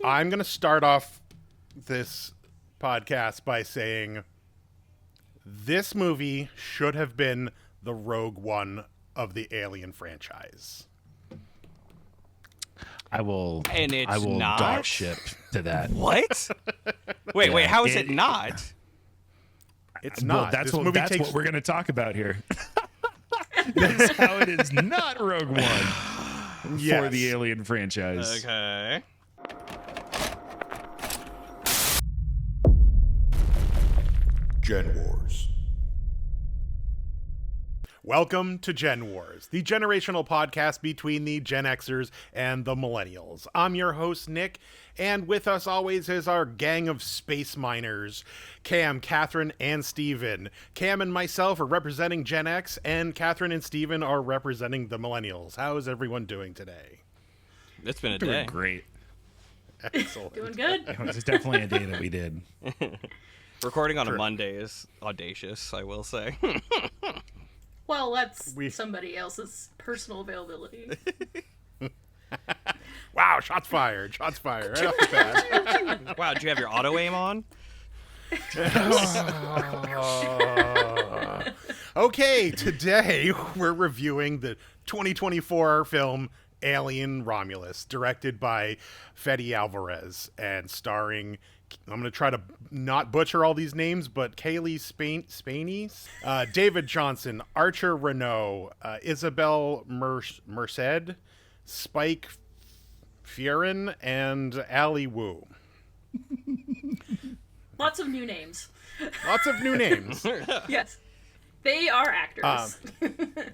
I'm going to start off this podcast by saying this movie should have been the Rogue One of the Alien franchise. I will not? dock ship to that. What? Wait, how is it not? It's not. That's what we're going to talk about here. That's how it is not Rogue One for the Alien franchise. Okay. Gen Wars. Welcome to Gen Wars, the generational podcast between the Gen Xers and the Millennials. I'm your host, Nick, and with us always is our gang of space miners, Cam, Katherine, and Steven. Cam and myself are representing Gen X, and Katherine and Steven are representing the Millennials. How is everyone doing today? It's been a Doing day. great. Excellent. Doing good. It's definitely a day that we did. Recording on a Monday is audacious, I will say. Well, that's somebody else's personal availability. Wow, shots fired. Shots fired. Right off the bat. Wow, did you have your auto aim on? Okay, today we're reviewing the 2024 film Alien Romulus, directed by Fede Álvarez and starring, I'm going to try to not butcher all these names, but Cailee Spaeny, David Jonsson, Archie Renaux, Isabela Merced, Spike Fearn, and Aileen Wu. Lots of new names. Lots of new names. Yes. They are actors.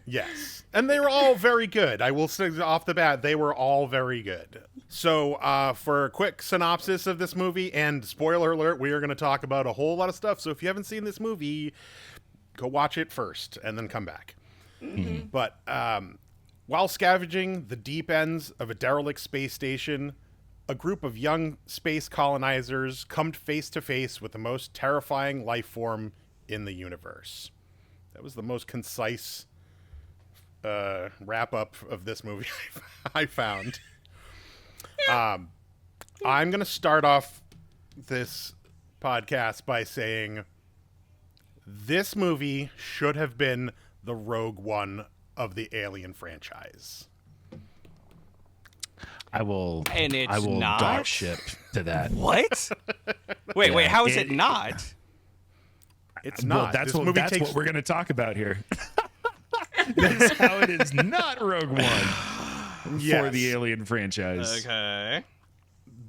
Yes. And they were all very good. I will say off the bat, they were all very good. So for a quick synopsis of this movie, and spoiler alert, we are going to talk about a whole lot of stuff. So if you haven't seen this movie, go watch it first and then come back. Mm-hmm. But while scavenging the deep ends of a derelict space station, a group of young space colonizers come face to face with the most terrifying life form in the universe. That was the most concise wrap-up of this movie I found. I'm going to start off this podcast by saying this movie should have been the Rogue One of the Alien franchise. I will not? dock ship to that. What? Wait, how is it not? It's not. That's what we're going to talk about here. That's how it is not Rogue One for the Alien franchise. Okay.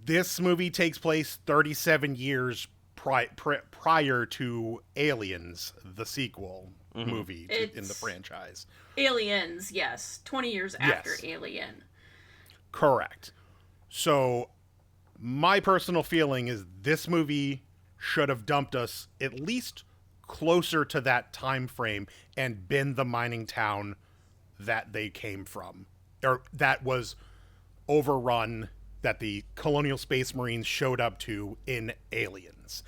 This movie takes place 37 years prior to Aliens, the sequel movie in the franchise. Aliens, yes. 20 years after Alien. Correct. So my personal feeling is this movie should have dumped us at least closer to that time frame and been the mining town that they came from, or that was overrun, that the Colonial Space Marines showed up to in Aliens.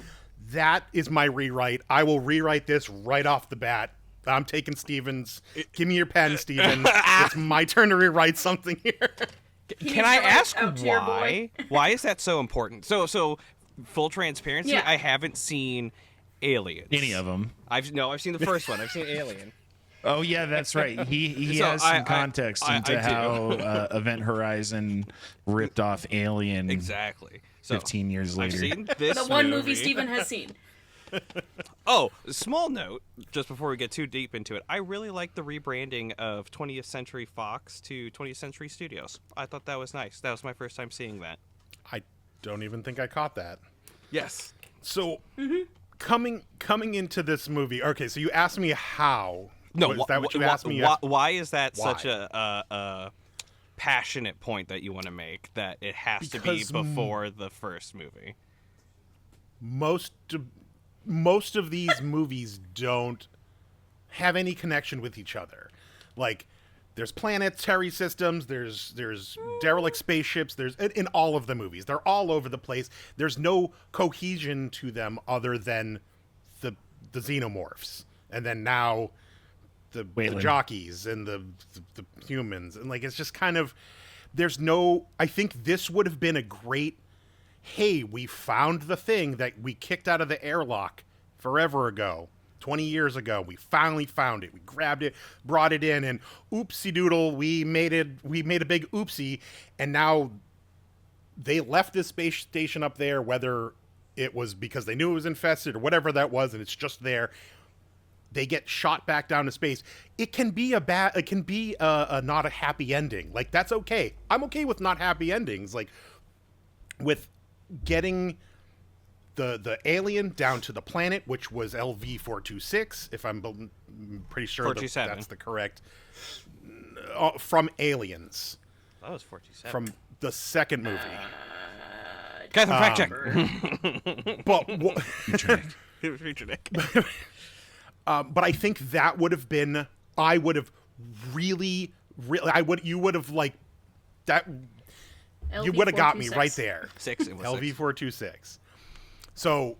That is my rewrite. I will rewrite this right off the bat. I'm taking Steven's. Give me your pen, Steven. It's my turn to rewrite something here. Can I ask why? Why is that so important? So full transparency, I haven't seen Aliens. Any of them? I've seen the first one. I've seen Alien. Oh yeah, that's right. He has some context into how Event Horizon ripped off Alien exactly. So 15 years later. I've seen this the one movie Steven has seen. Oh, small note, just before we get too deep into it, I really like the rebranding of 20th Century Fox to 20th Century Studios. I thought that was nice. That was my first time seeing that. I don't even think I caught that. Yes. So coming into this movie, okay, so you asked me how. No, is that what you asked me? Why is that such a passionate point that you want to make, that it has to be before the first movie? Most of these movies don't have any connection with each other. Like, there's planetary systems, there's derelict spaceships, there's in all of the movies. They're all over the place. There's no cohesion to them other than the Xenomorphs. And then now the jockeys and the humans. And like, it's just kind of, there's no, I think this would have been a great hey, we found the thing that we kicked out of the airlock forever ago, 20 years ago. We finally found it. We grabbed it, brought it in, and oopsie doodle, we made a big oopsie, and now they left this space station up there, whether it was because they knew it was infested or whatever that was, and it's just there. They get shot back down to space. It can be a not a happy ending. Like, that's okay. I'm okay with not happy endings. Like, with getting the alien down to the planet, which was LV-426, if I'm pretty sure that's the correct, from Aliens. That was 427. From the second movie. Katherine, fact check. But but I think that would have been. I would have really. You would have like that. You would have got me right there. LV-426. So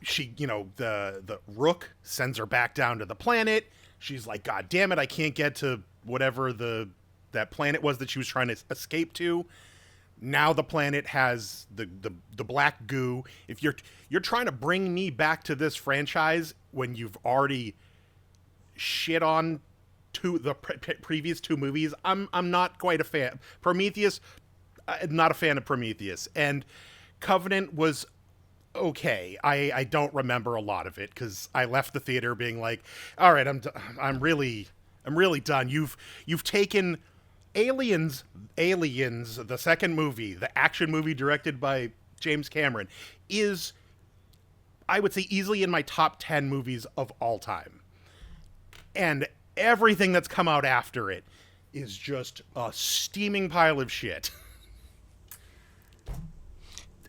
she, the Rook sends her back down to the planet. She's like, God damn it, I can't get to whatever that planet was that she was trying to escape to. Now the planet has the black goo. If you're trying to bring me back to this franchise when you've already shit on the previous two movies, I'm not quite a fan. Prometheus, not a fan of Prometheus, and Covenant was okay. I don't remember a lot of it because I left the theater being like, all right, I'm really done. You've taken Aliens, the second movie, the action movie directed by James Cameron, is, I would say, easily in my top 10 movies of all time. And everything that's come out after it is just a steaming pile of shit.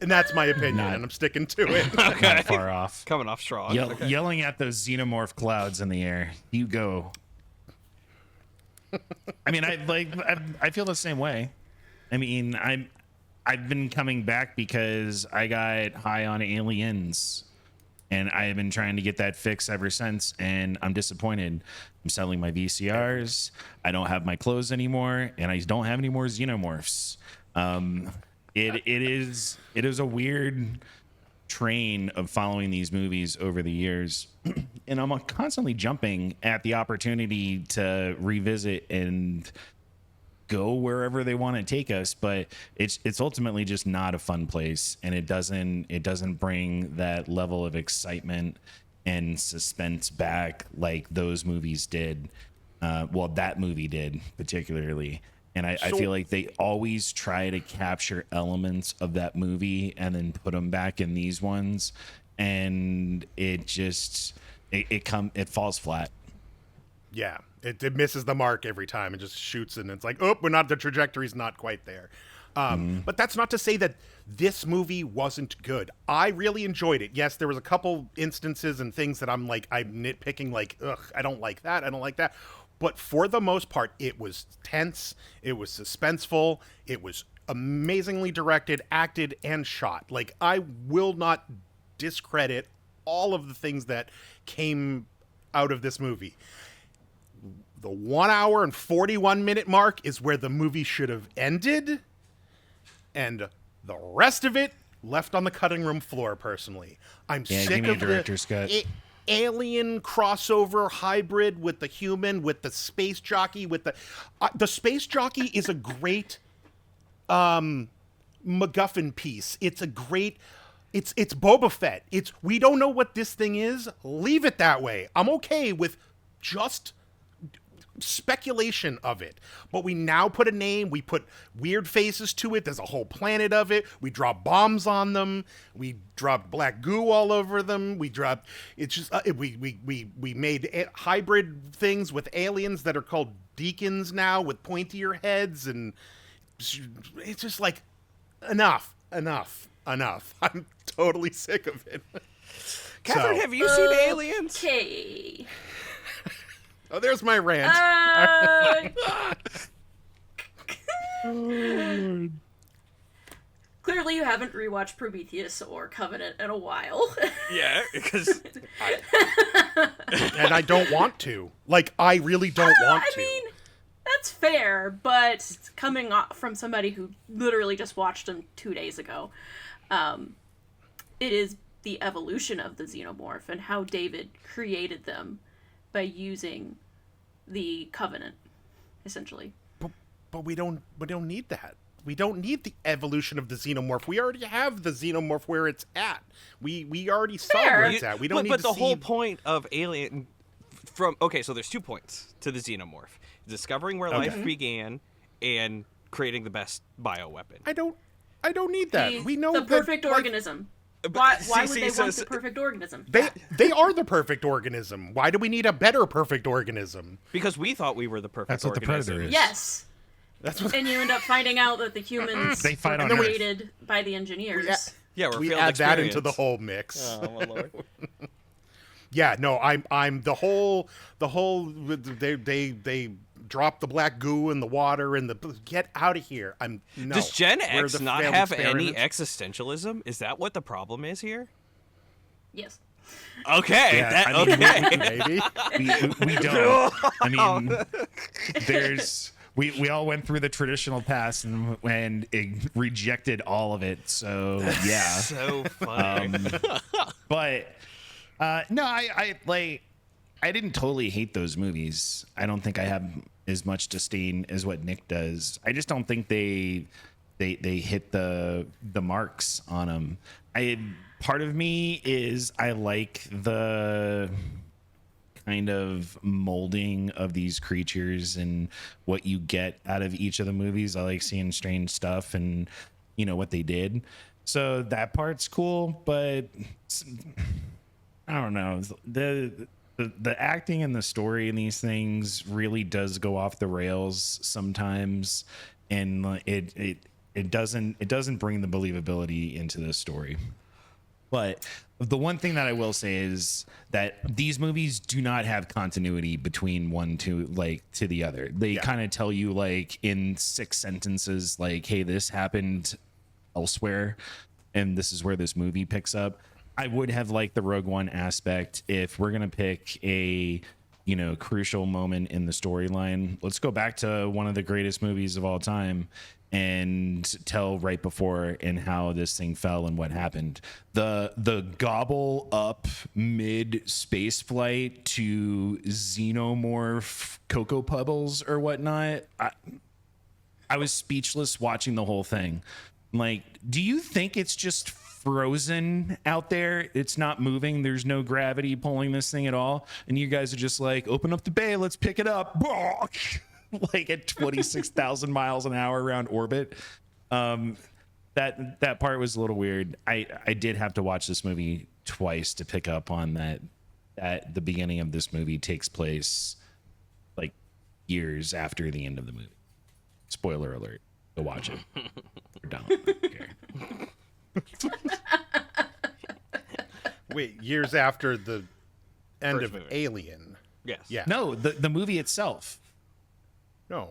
And that's my opinion, and I'm sticking to it. Okay. Not far off. Coming off strong. Yelling at those xenomorph clouds in the air. You go. I mean, I feel the same way. I mean, I've been coming back because I got high on Aliens, and I have been trying to get that fix ever since, and I'm disappointed. I'm selling my VCRs. I don't have my clothes anymore, and I don't have any more xenomorphs. It is a weird train of following these movies over the years, and I'm constantly jumping at the opportunity to revisit and go wherever they want to take us, but it's ultimately just not a fun place, and it doesn't bring that level of excitement and suspense back like those movies did. Well, that movie did particularly. And I feel like they always try to capture elements of that movie and then put them back in these ones, and it just it falls flat. Yeah, it misses the mark every time. It just shoots, and it's like, oh, the trajectory's not quite there. But that's not to say that this movie wasn't good. I really enjoyed it. Yes, there was a couple instances and things that I'm nitpicking, like, ugh, I don't like that. I don't like that. But for the most part, it was tense, it was suspenseful, it was amazingly directed, acted, and shot. Like, I will not discredit all of the things that came out of this movie. The 1 hour and 41 minute mark is where the movie should have ended, and the rest of it left on the cutting room floor, personally. I'm sick of director's cut. Alien crossover hybrid with the human, with the space jockey, with the space jockey is a great MacGuffin piece. It's a great, it's Boba Fett. We don't know what this thing is. Leave it that way. I'm okay with just speculation of it, but we now put a name, we put weird faces to it. There's a whole planet of it. We drop bombs on them, we dropped black goo all over them, we made hybrid things with aliens that are called deacons now with pointier heads, and it's just like, enough. I'm totally sick of it. Catherine, have you seen Aliens? Okay. Oh, there's my rant. Clearly, you haven't rewatched Prometheus or Covenant in a while. Yeah, because and I don't want to. Like, I really don't want to. I mean, that's fair, but coming off from somebody who literally just watched them 2 days ago, it is the evolution of the Xenomorph and how David created them by using the Covenant, essentially. But we don't need that. We don't need the evolution of the Xenomorph. We already have the Xenomorph where it's at. We already saw where it's at. We don't need to see... But the whole point of Alien... so there's 2 points to the Xenomorph. Discovering where life began and creating the best bioweapon. I don't need that. We know the perfect organism. Why would they want the perfect organism? They are the perfect organism. Why do we need a better perfect organism? Because we thought we were the perfect That's what organism. the Predator is. Yes. That's what. And you end up finding out that the humans They fight were on Earth. created by the engineers. We add that into the whole mix. Oh my lord. Yeah, no, I'm the whole they drop the black goo in the water and get out of here. Does Gen We're X the not failed have any experiments. existentialism? Is that what the problem is here? Yes. Okay. Yeah, okay. Maybe. We don't. I mean, there's we all went through the traditional path and it rejected all of it. So yeah. So funny. But no, I didn't totally hate those movies. I don't think I have as much disdain as what Nick does. I just don't think they hit the marks on them. Part of me is I like the kind of molding of these creatures and what you get out of each of the movies. I like seeing strange stuff and what they did. So that part's cool, but I don't know. The acting and the story in these things really does go off the rails sometimes, and it doesn't bring the believability into the story. But the one thing that I will say is that these movies do not have continuity between one to the other. They kind of tell you in 6 sentences, hey, this happened elsewhere, and this is where this movie picks up. I would have liked the Rogue One aspect. If we're gonna pick a crucial moment in the storyline, let's go back to one of the greatest movies of all time and tell right before and how this thing fell and what happened. The gobble up mid space flight to Xenomorph Cocoa Pebbles or whatnot. I was speechless watching the whole thing. Do you think it's just frozen out there? It's not moving. There's no gravity pulling this thing at all. And you guys are just open up the bay. Let's pick it up. At 26,000 miles an hour around orbit. That part was a little weird. I did have to watch this movie twice to pick up on that the beginning of this movie takes place years after the end of the movie. Spoiler alert. Go watch it. Or don't. I don't care. Wait, years after the end First of movie. Alien. Yes. Yeah. No, the movie itself. No,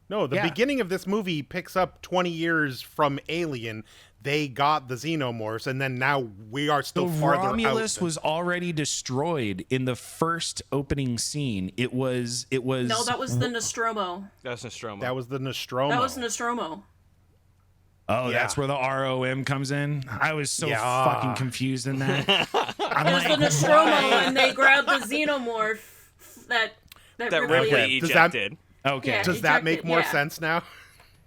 the beginning of this movie picks up 20 years from Alien. They got the Xenomorphs, and then now we are still farther Romulus out. was already destroyed in the first opening scene. It was. No, that was the Nostromo. That's Nostromo. That was the Nostromo. That was Nostromo. Oh, Yeah. that's where the ROM comes in. I was so Yeah. fucking confused in that. I'm It was the Nostromo, and they grabbed the Xenomorph that that Ripley... Ripley Does that- ejected. Okay. Yeah. Does that make Ejected, more yeah. sense now?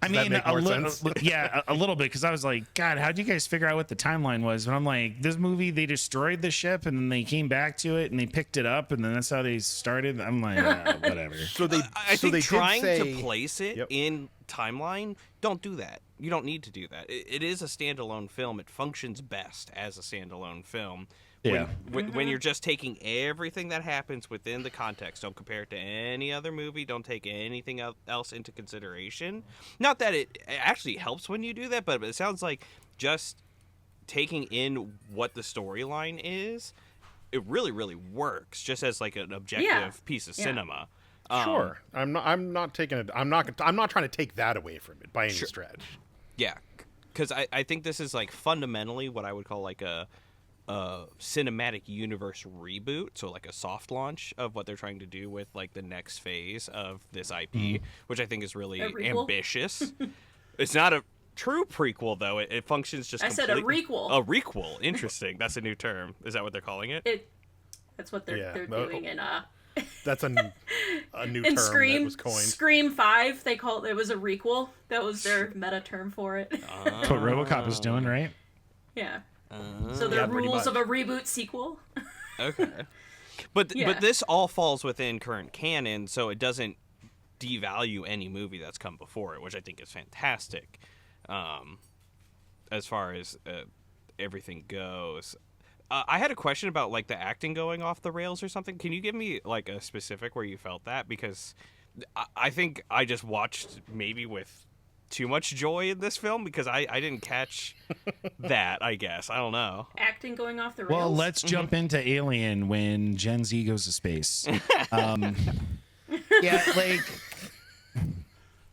I Does that mean, make a more little, sense? yeah, a little bit, because I was like, God, how did you guys figure out what the timeline was? And I'm like, this movie, they destroyed the ship, and then they came back to it, and they picked it up, and then that's how they started. I'm like, whatever. So they, I so think they trying did say, to place it Yep. in timeline, don't do that. You don't need to do that. It is a standalone film. It functions best as a standalone film. Yeah. When you're just taking everything that happens within the context, don't compare it to any other movie. Don't take anything else into consideration. Not that it actually helps when you do that, but it sounds like just taking in what the storyline is, it really, really works just as an objective piece of cinema. Sure, I'm not taking it. I'm not trying to take that away from it by any stretch. Yeah, because I think this is fundamentally what I would call a cinematic universe reboot, so like a soft launch of what they're trying to do with like the next phase of this IP, which I think is really ambitious. It's not a true prequel though. It functions just. I said a requel. A requel. Interesting. That's a new term. Is that what they're calling it? That's what they're doing in That's a new in term Scream, that was coined. Scream 5, they call it was a requel. That was their meta term for it. That's what RoboCop is doing, right? Yeah. So the rules of a reboot sequel. Okay. But this all falls within current canon, so it doesn't devalue any movie that's come before it, which I think is fantastic. As far as everything goes. I had a question about like the acting going off the rails or something. Can you give me like a specific where you felt that? Because I think I just watched maybe with too much joy in this film because I didn't catch that, I guess. I don't know. Acting going off the rails? Well, let's jump into Alien when Gen Z goes to space. Yeah, like...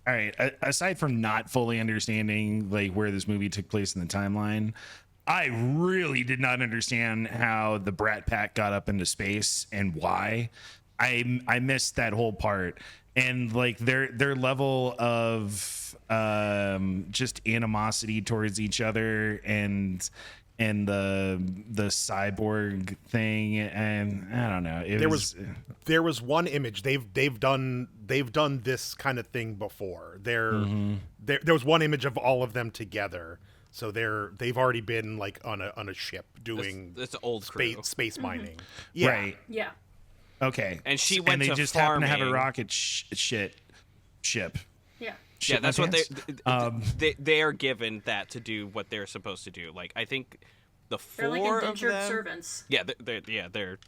All right, aside from not fully understanding like where this movie took place in the timeline, I really did not understand how the Brat Pack got up into space and why. I missed that whole part, and like their level of just animosity towards each other and the cyborg thing, and I don't know. There was one image they've done this kind of thing before. There was one image of all of them together. So they've already been like on a ship doing that's old space mining. Yeah. Right. Yeah. Okay. And she went and they to just farming. happen to have a rocket ship. Yeah. Yeah, that's what they are given that to do what they're supposed to do. Like I think the They're like four indentured of them, servants. Yeah, they're.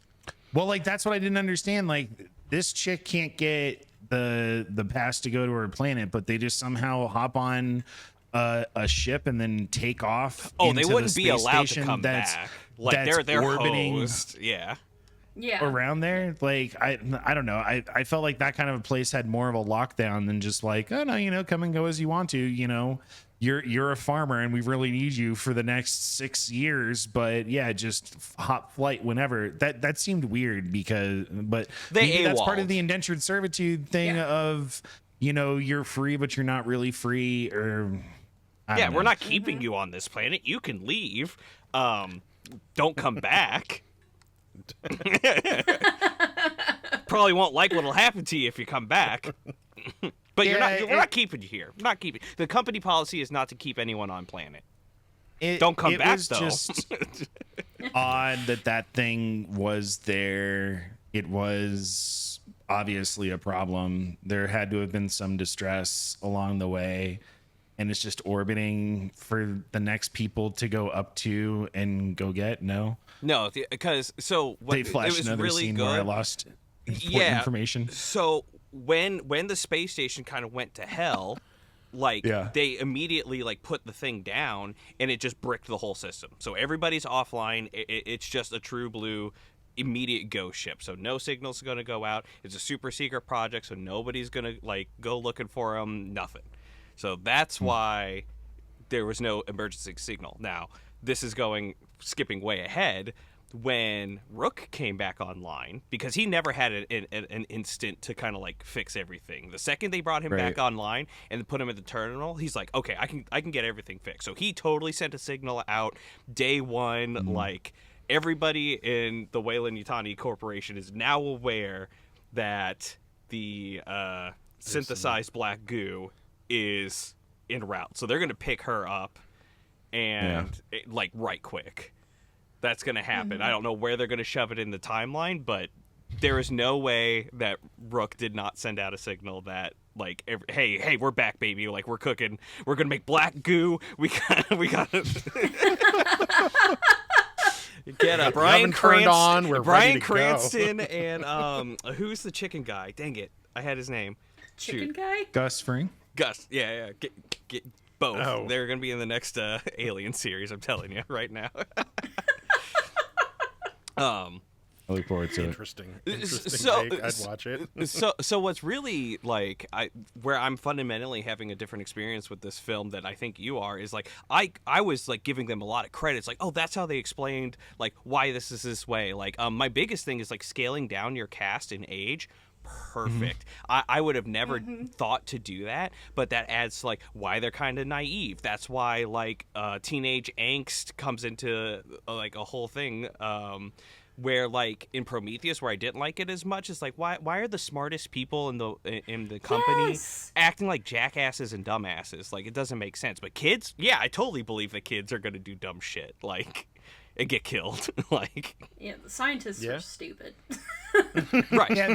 Well, like that's what I didn't understand. Like this chick can't get the pass to go to her planet, but they just somehow hop on a ship and then take off. Oh, they wouldn't the be allowed to station come back. Like they're orbiting hosed. Yeah. Yeah. Around there. Like I don't know. I felt like that kind of a place had more of a lockdown than just like, oh no, come and go as you want to, You're a farmer and we really need you for the next 6 years, but yeah, just hop flight whenever. That seemed weird but maybe that's part of the indentured servitude thing of, you're free but you're not really free, or I don't know. We're not keeping you on this planet. You can leave. Don't come back. Probably won't like what'll happen to you if you come back. But we're not keeping you here. We're not keeping. The company policy is not to keep anyone on planet. Don't come back though. It was just odd that thing was there. It was obviously a problem. There had to have been some distress along the way, and it's just orbiting for the next people to go up to and go get. No, because they flashed another really scene good. where I lost important information. So when the space station kind of went to hell, they immediately put the thing down, and it just bricked the whole system. So everybody's offline. It's just a true blue immediate ghost ship. So no signals are going to go out. It's a super secret project, so nobody's going to go looking for them. Nothing. So that's why there was no emergency signal. Now this is skipping way ahead. When Rook came back online, because he never had an instant to kind of fix everything. The second they brought him back online and put him in the terminal, he's like, okay, I can get everything fixed. So he totally sent a signal out day one. Everybody in the Weyland-Yutani Corporation is now aware that the synthesized black goo is en route. So they're going to pick her up and right quick. That's going to happen. I don't know where they're going to shove it in the timeline, but there is no way that Rook did not send out a signal that hey, we're back, baby. We're cooking. We're going to make black goo. We got get up. Brian Cranston and who's the chicken guy? Dang it. I had his name. Chicken guy? Gus Fring? Gus. Yeah. Get both. Oh. They're going to be in the next Alien series, I'm telling you right now. I look forward to it. Interesting So- take. I'd watch it. So what's really like where I'm fundamentally having a different experience with this film that I think you are is like I was like giving them a lot of credits, like, oh, that's how they explained like why this is this way. Like my biggest thing is like scaling down your cast in age. Perfect. I would have never thought to do that, but that adds to like why they're kind of naive. That's why like teenage angst comes into like a whole thing. Where like in Prometheus, where I didn't like it as much, is like why are the smartest people in the company acting like jackasses and dumbasses? Like it doesn't make sense. But kids, yeah, I totally believe that kids are gonna do dumb shit like and get killed. Like Yeah, the scientists are stupid. right. Yeah,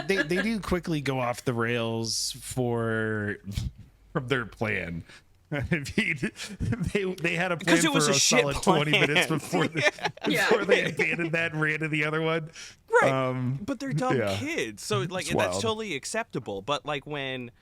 they do quickly go off the rails from their plan. I mean, they had a plan Because it was for a a shit solid 20 plan. minutes before before they abandoned that and ran to the other one. Right. But they're dumb yeah. kids. So like It's that's wild. totally acceptable. But like when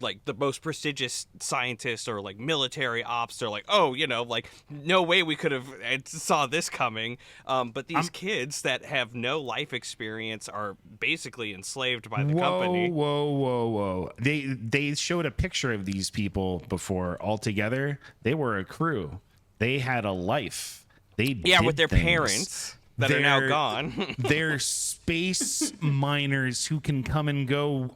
like the most prestigious scientists or like military ops are like, oh, you know, like no way we could have saw this coming. But these kids that have no life experience are basically enslaved by the company. Whoa. They showed a picture of these people before all together. They were a crew. They had a life. They With did their things. parents that are now gone. They're space miners who can come and go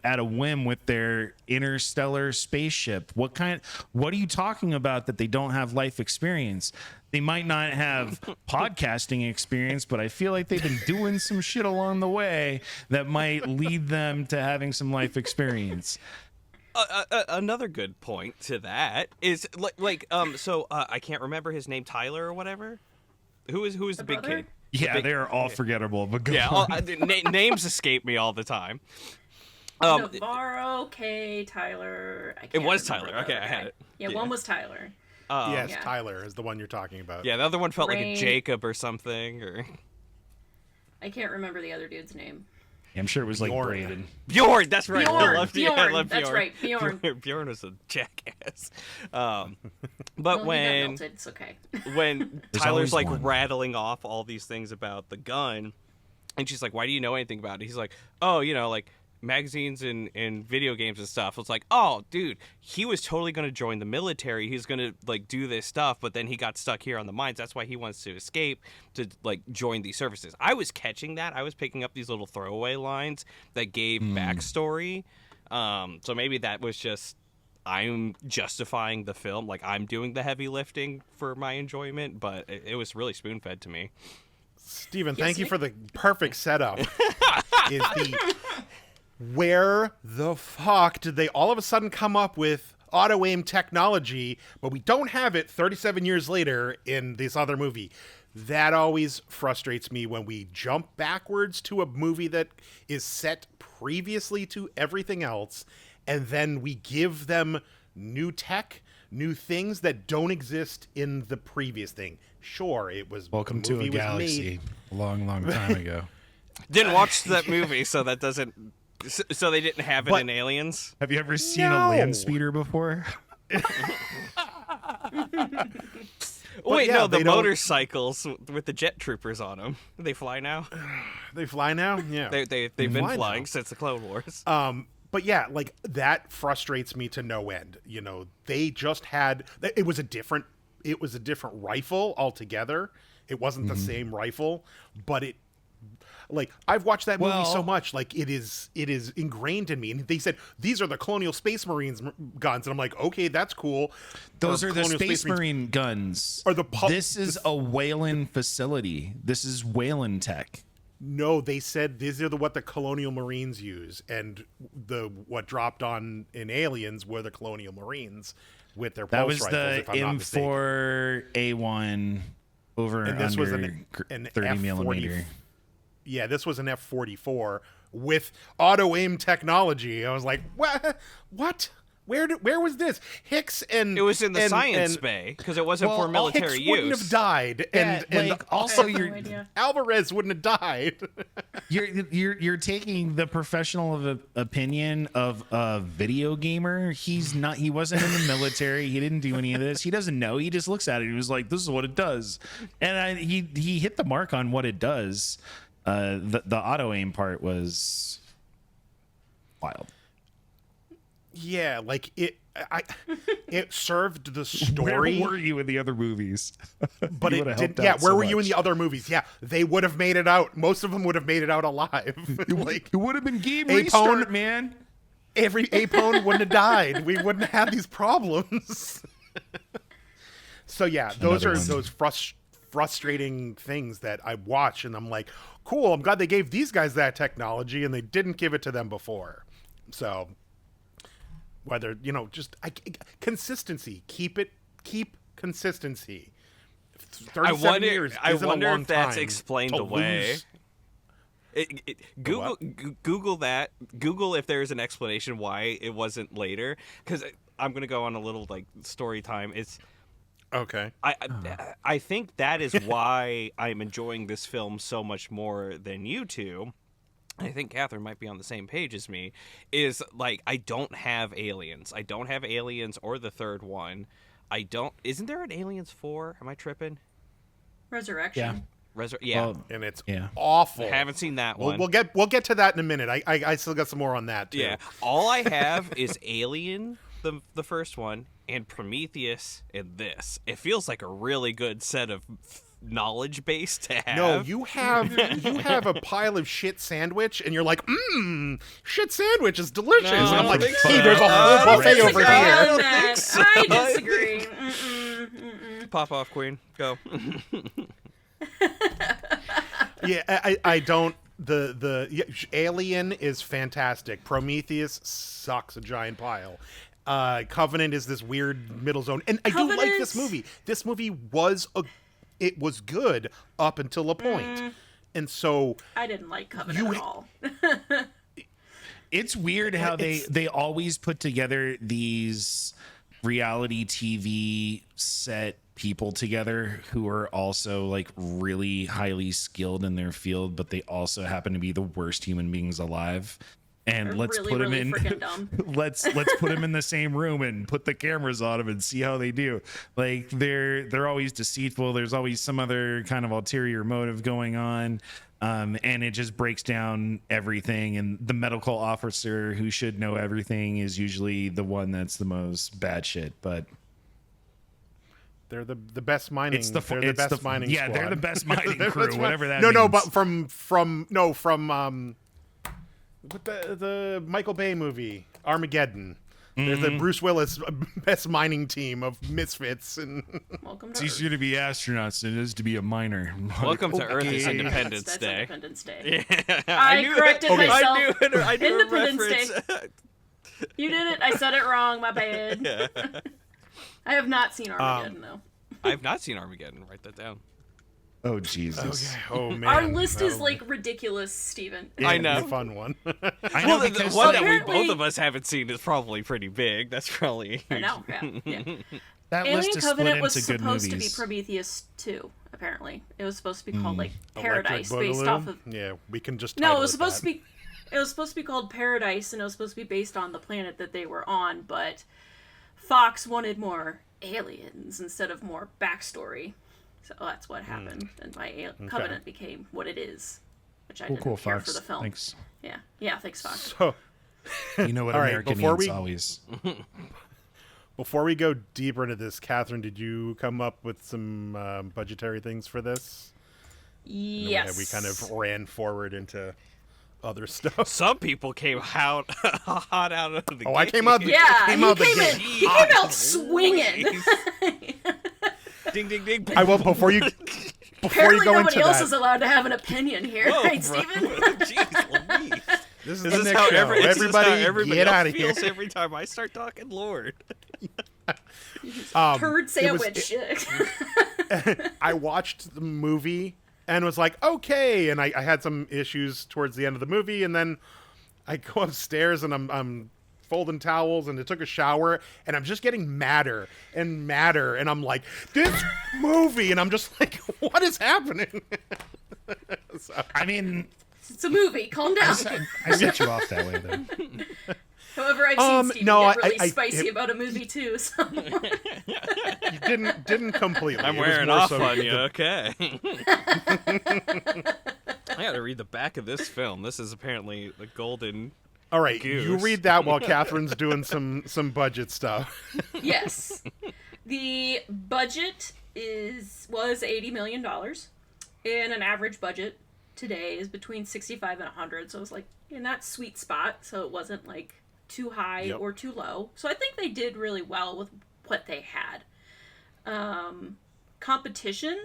at a whim with their interstellar spaceship. What are you talking about that they don't have life experience? They might not have podcasting experience, but I feel like they've been doing some shit along the way that might lead them to having some life experience. Another good point to that is so I can't remember his name, Tyler or whatever. Who is the big brother? kid? Yeah, they are all forgettable, but go on. Names escape me all the time. Navarro, K, Tyler. I can't It was remember Tyler. the Okay, other I had guy. it. Yeah, Yeah. one was Tyler. Yes, Yeah. Tyler is the one you're talking about. Yeah, the other one felt like a Rain. Jacob or something, or I can't remember the other dude's name. I'm sure it was like Bjorn. Braden. Bjorn. That's right. I Bjorn. love Bjorn. I love That's Bjorn. right, Bjorn. Bjorn was a jackass. Well, But he got when melted, it's okay. when There's Tyler's always like one. rattling off all these things about the gun, and she's like, "Why do you know anything about it?" He's like, "Oh, you know, like magazines and video games and stuff." It's like, "Oh, dude, he was totally going to join the military. He's going to like do this stuff, but then he got stuck here on the mines. That's why he wants to escape to like join these services." I was catching that. I was picking up these little throwaway lines that gave backstory. So maybe that was just I'm justifying the film, like I'm doing the heavy lifting for my enjoyment, but it was really spoon-fed to me. Steven, thank you for the perfect setup. Where the fuck did they all of a sudden come up with auto-aim technology, but we don't have it 37 years later in this other movie? That always frustrates me when we jump backwards to a movie that is set previously to everything else, and then we give them new tech, new things that don't exist in the previous thing. Sure, it was Welcome the to a movie was galaxy. made- A long time ago. Didn't watch that movie, so that doesn't. So they didn't have it But- in Aliens. Have you ever seen No. a land speeder before? Wait, yeah, no, the they don't- motorcycles with the jet troopers on them. They fly now. They fly now? Yeah. They've been fly flying now. since the Clone Wars. But yeah, like that frustrates me to no end. You know, they just had it was a different rifle altogether. It wasn't the same rifle, but it like I've watched that movie so Well- much, like it is ingrained in me. And they said these are the Colonial Space Marines guns, and I'm like, okay, that's cool. Those Or are the Colonial Space Marine guns. Or the This is a Wayland facility. This is Wayland tech. No, they said these are what the Colonial Marines use, and what dropped on in Aliens were the Colonial Marines with their That pulse was rifles, the if I'm not mistaken. M4A1 over And this under was an 30 F-40 millimeter. Yeah, this was an F-44 with auto-aim technology. I was like, what? Where was this? Hicks and It was in the and, science and, bay because it wasn't for well, military Hicks wouldn't use. have died, and also No you're idea. Alvarez wouldn't have died. you're taking the professional opinion of a video gamer. He wasn't in the military. He didn't do any of this. He doesn't know. He just looks at it. He was like, "This is what it does," and he hit the mark on what it does. The auto aim part was wild. Yeah, like it served the story. Where were you in the other movies? But it didn't. Yeah, where were you in the other movies? Yeah, they would have made it out. Most of them would have made it out alive. Like, it would have been game Apone- restart, man. every Apone wouldn't have died. We wouldn't have these problems. So yeah, those Another are one. those frustrating things that I watch, and I'm like, cool. I'm glad they gave these guys that technology, and they didn't give it to them before. So whether just consistency, keep consistency. 37 years I isn't a wonder long if that's time explained to away. lose. Google that. Google if there's an explanation why it wasn't later. Because I'm gonna go on a little like story time. It's Okay. I think that is why I'm enjoying this film so much more than you two. I think Catherine might be on the same page as me. Is like I don't have aliens. I don't have aliens or the third one. Isn't there an Aliens 4? Am I tripping? Resurrection. Yeah. Well, And it's Yeah. awful. I haven't seen that one. We'll get to that in a minute. I still got some more on that too. Yeah. All I have is Alien, the first one, and Prometheus, and this. It feels like a really good set of knowledge base to have. No, you have a pile of shit sandwich, and you're like, shit sandwich is delicious. No, and I I'm don't like, think hey, so. there's a I whole don't buffet think over so. here. I don't I think so. disagree. Pop off, Queen. Go. Yeah, I don't. Alien is fantastic. Prometheus sucks a giant pile. Covenant is this weird middle zone, and I do like this movie. This movie was good up until a point. And so I didn't like Covenant at all. It's weird how they always put together these reality TV set people together who are also like really highly skilled in their field, but they also happen to be the worst human beings alive. And They're let's really, put them really in. freaking dumb. let's put them in the same room and put the cameras on them and see how they do. Like they're always deceitful. There's always some other kind of ulterior motive going on. And it just breaks down everything. And the medical officer who should know everything is usually the one that's the most bad shit. But they're the best mining. it's the they're the best mining. Yeah, squad. they're the best mining They're crew, best whatever that No, means. no, but from the Michael Bay movie Armageddon. There's the Bruce Willis best mining team of misfits, and Welcome It's to easier to be astronauts than it is to be a miner. Welcome to Earth is Okay. Independence That's Day. Independence Day. Yeah, I corrected myself. I knew a Independence reference. Day. You did it. I said it wrong. My bad. I have not seen Armageddon, though. I've not seen Armageddon. Write that down. Oh Jesus! okay. Oh man, Our list is that'll- like ridiculous, Steven. yeah, I it'll be know. a fun one. I know Well, the because one that, that we Apparently- both of us haven't seen is probably pretty big. That's probably. I know. Yeah. that Alien list is split Covenant was into good supposed to be movies. Prometheus 2, apparently. It was supposed to be called like Electric Paradise based Boogaloo? off of Yeah, we can just. No, title it was supposed that. to be it was supposed to be called Paradise and it was supposed to be based on the planet that they were on, but Fox wanted more aliens instead of more backstory. So that's what happened, and my Covenant became what it is, which I didn't Cool, care Fox. for the film. Thanks. Yeah, thanks, Fox. So You know what All right, America before needs we- always. before we go deeper into this, Catherine, did you come up with some budgetary things for this? Yes. We kind of ran forward into other stuff. Some people came out hot out of the. Oh, I came out. Yeah, came he out the came gate. in. He came out swinging. Ding ding ding. I will before you Apparently, go nobody into else that. is allowed to have an opinion here, Whoa, right, bro. Steven? Jeez Louise. This is Is the this next how show. everybody Everybody, get else out of here. feels every time I start talking? Lord. Turd it was- sandwich. I watched the movie and was like, okay, and I had some issues towards the end of the movie, and then I go upstairs and I'm folding towels and I took a shower, and I'm just getting madder and madder, and I'm like, this movie, and I'm just like, what is happening? So, I mean, It's a movie. Calm down. I set you off that way, then. However, I've seen Steven no, get really I- spicy about a movie too. So. you didn't completely. I'm It was wearing more off so on the- you. Okay. I got to read the back of this film. This is apparently the golden. All right, Goose. you read that while Catherine's doing some budget stuff. Yes, the budget was $80 million, and an average budget today is between 65 and 100. So it was like in that sweet spot. So it wasn't like too high Yep. or too low. So I think they did really well with what they had. Competition,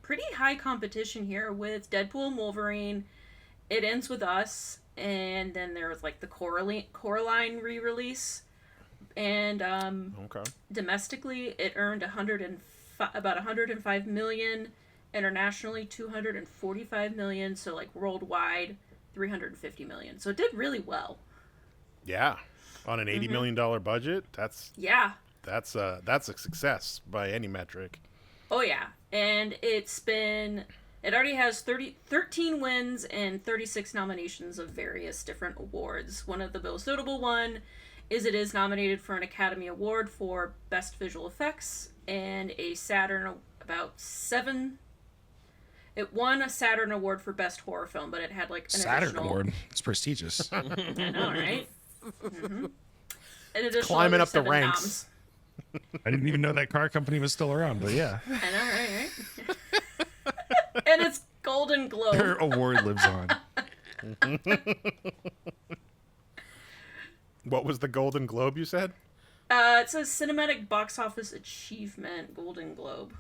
pretty high competition here with Deadpool and Wolverine. It Ends With Us, and then there was like the Coraline re-release. And Okay. domestically, it earned about 105 million. Internationally, 245 million. So like worldwide, 350 million. So it did really well. Yeah, on an $80 million budget, that's Yeah. a success by any metric. Oh yeah. And it already has 13 wins and 36 nominations of various different awards. One of the most notable one is it is nominated for an Academy Award for Best Visual Effects and a Saturn It won a Saturn Award for Best Horror Film, but it had like an Saturn additional... Award. It's prestigious. I know, right? Mm-hmm. An additional climbing other up the 7 ranks. noms. I didn't even know that car company was still around, but yeah. I know, right? And it's Golden Globe. Their award lives on. What was the Golden Globe you said? It says Cinematic Box Office Achievement Golden Globe.